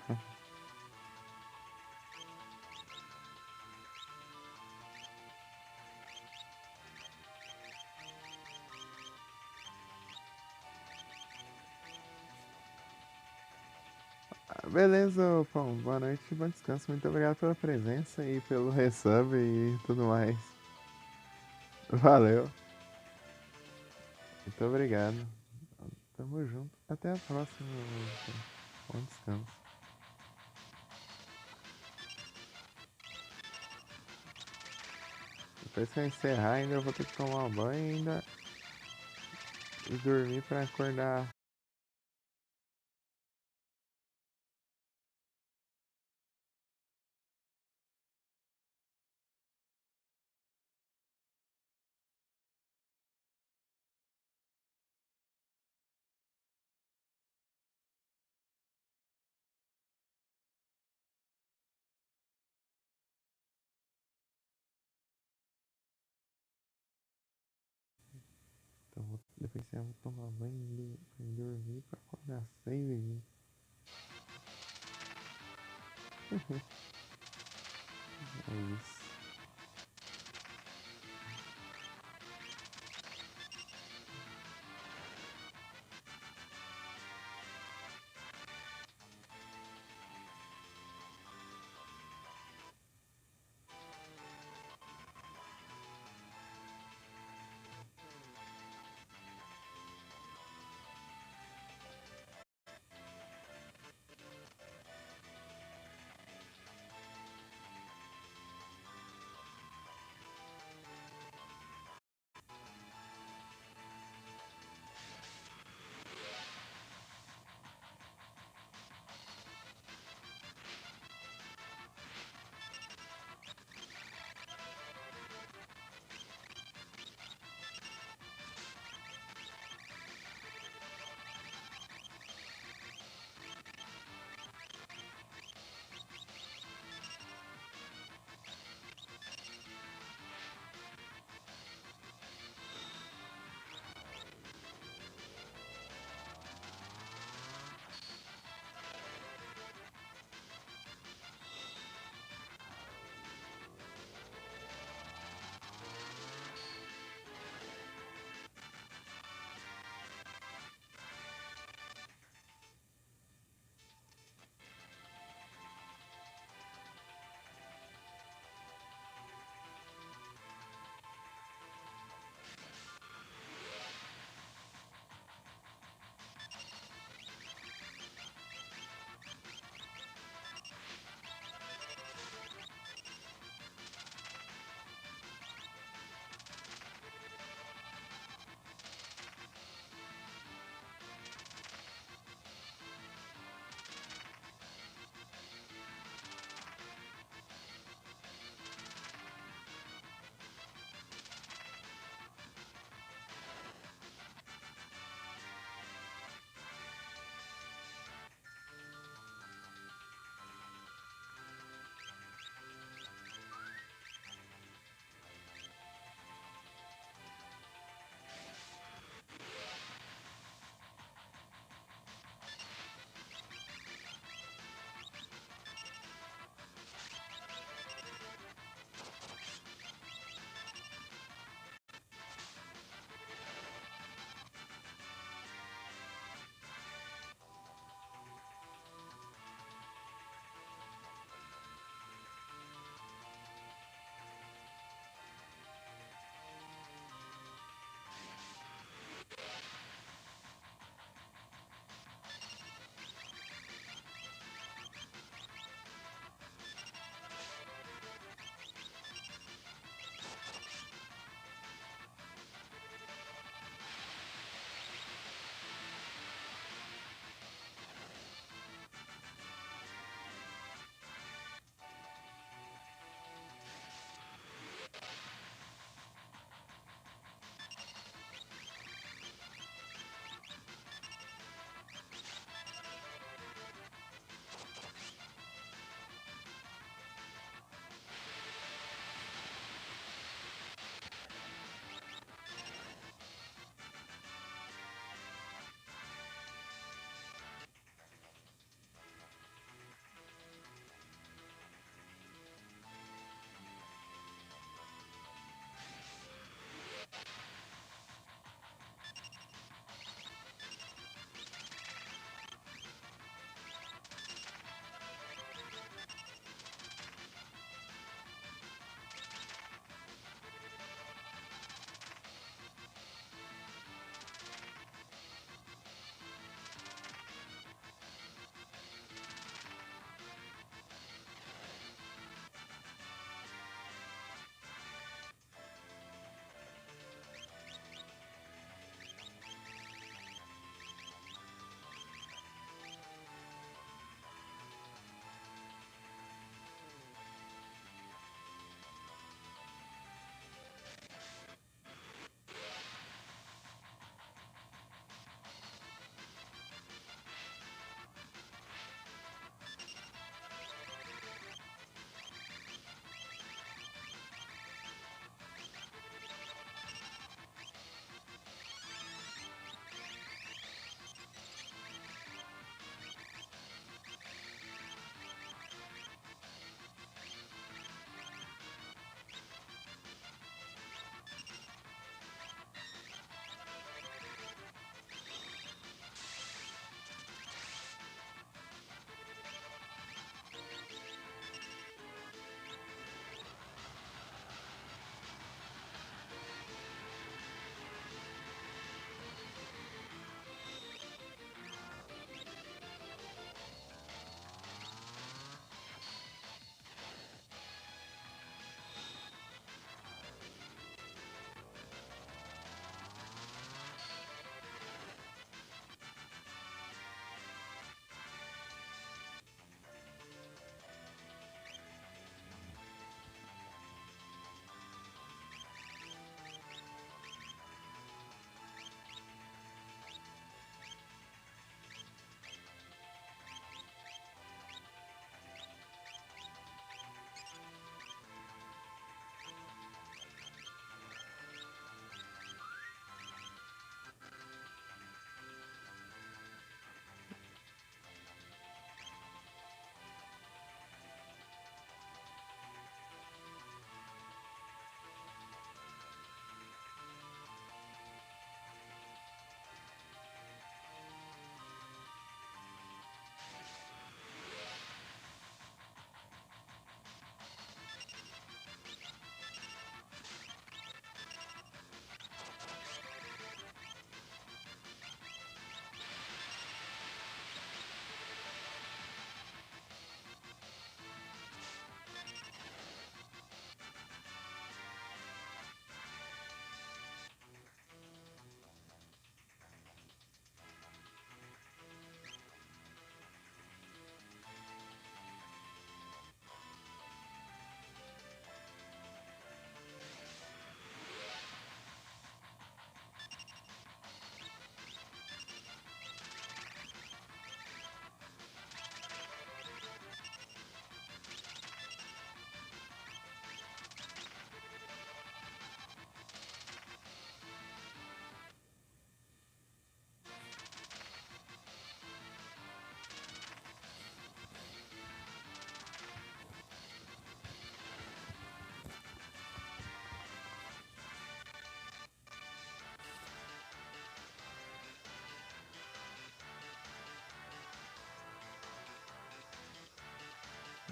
Beleza, Pão. Boa noite e bom descanso. Muito obrigado pela presença e pelo resub e tudo mais. Valeu. Muito obrigado. Tamo junto. Até a próxima. Bom descanso. Depois que eu encerrar, ainda vou ter que tomar um banho e ainda dormir pra acordar. Então, depois eu vou tomar banho e dormir pra acordar 6h20. É isso.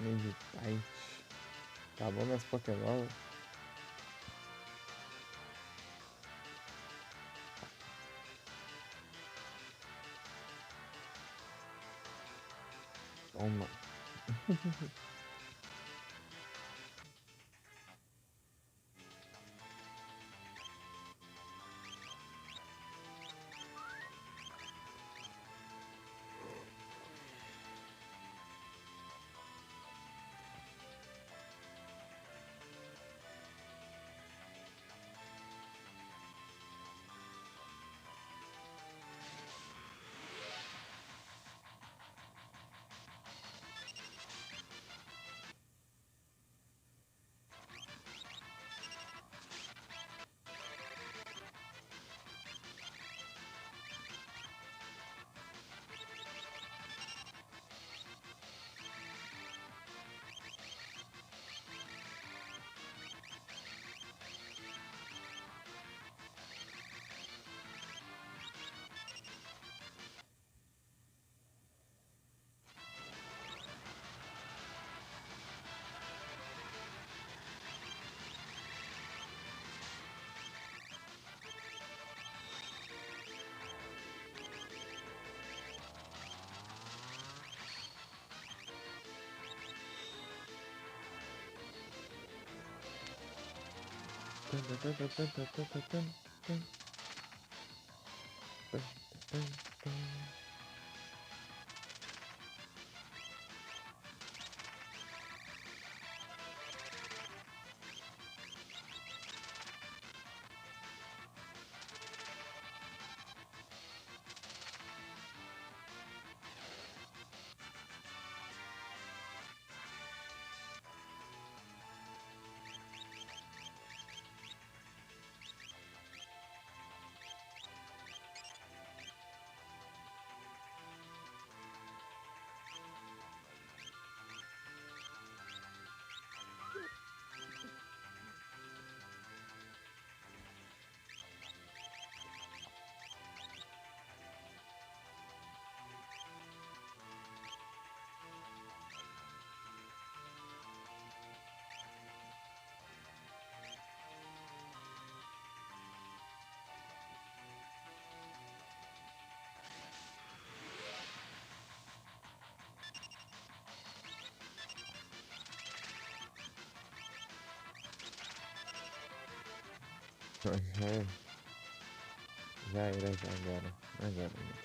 Meditite. Tá bom nas Pokébolas? Toma. É, já era, já agora. Agora.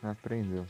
Aprendeu.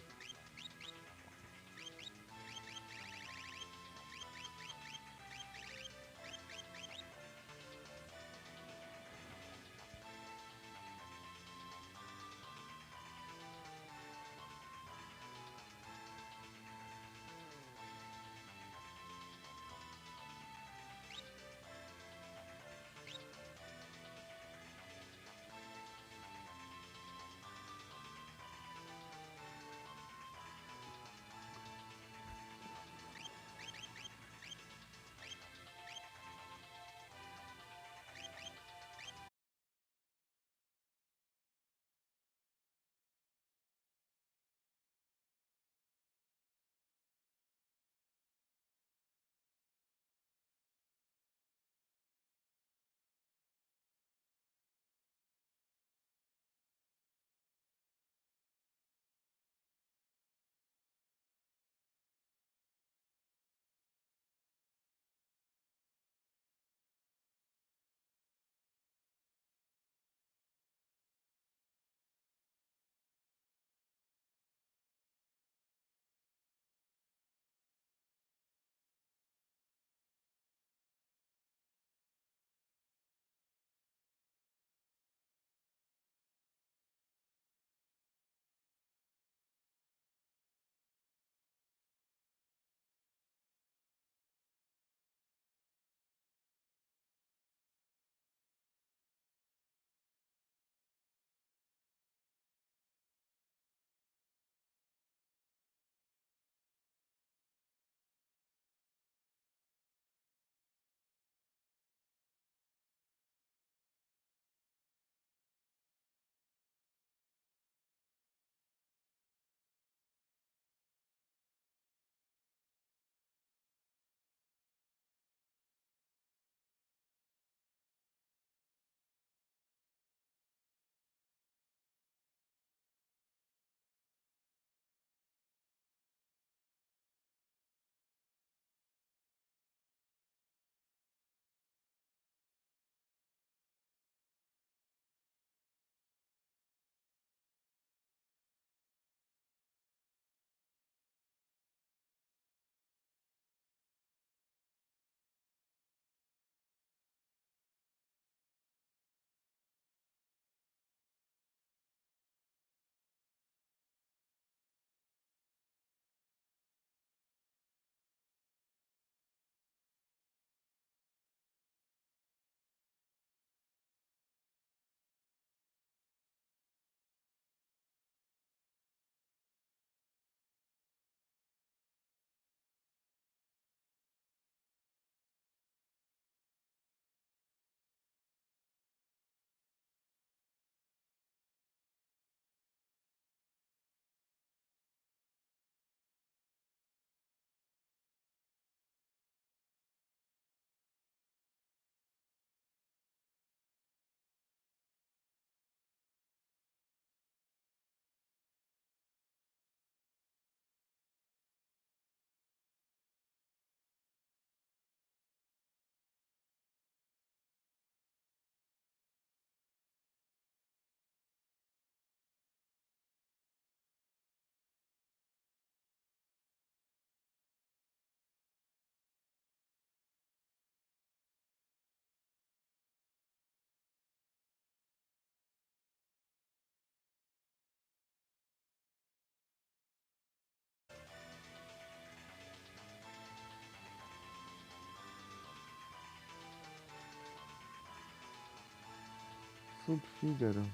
Subfígaro.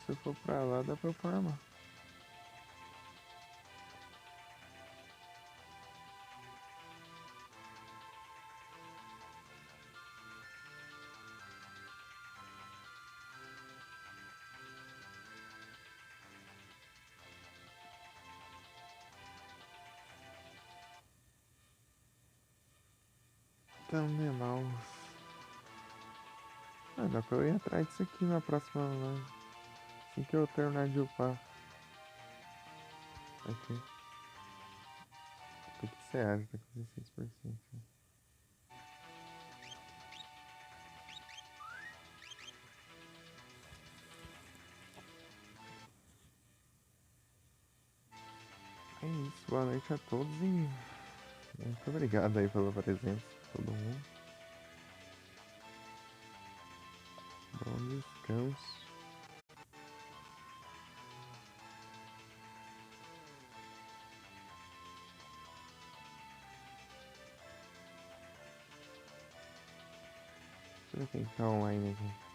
Se eu for pra lá, dá pra farmar. Também mal. Ah, dá pra eu ir atrás disso aqui na próxima live. Assim que eu terminar de upar. Aqui. O que você acha? Tá com 16%. Boa noite a todos e muito obrigado aí pela presença, todo mundo. Bom descanso. Deixa eu ver quem tá online aqui.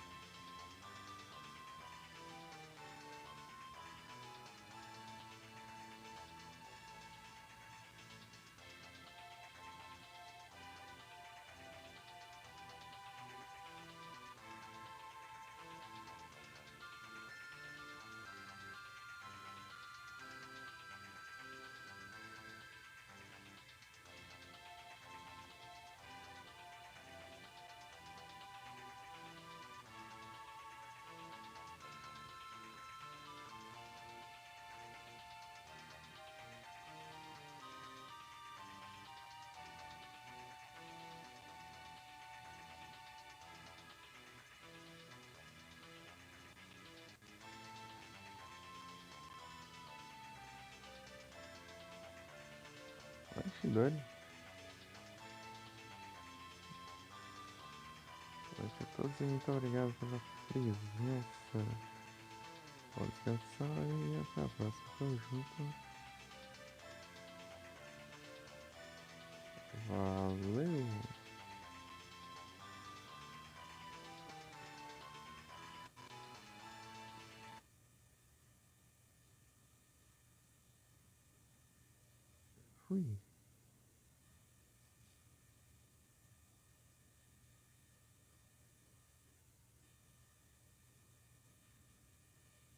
Bastidores. Boa noite a todos e muito obrigado pela presença. Vou descansar e até a próxima. Tamo junto. Valeu! Fui!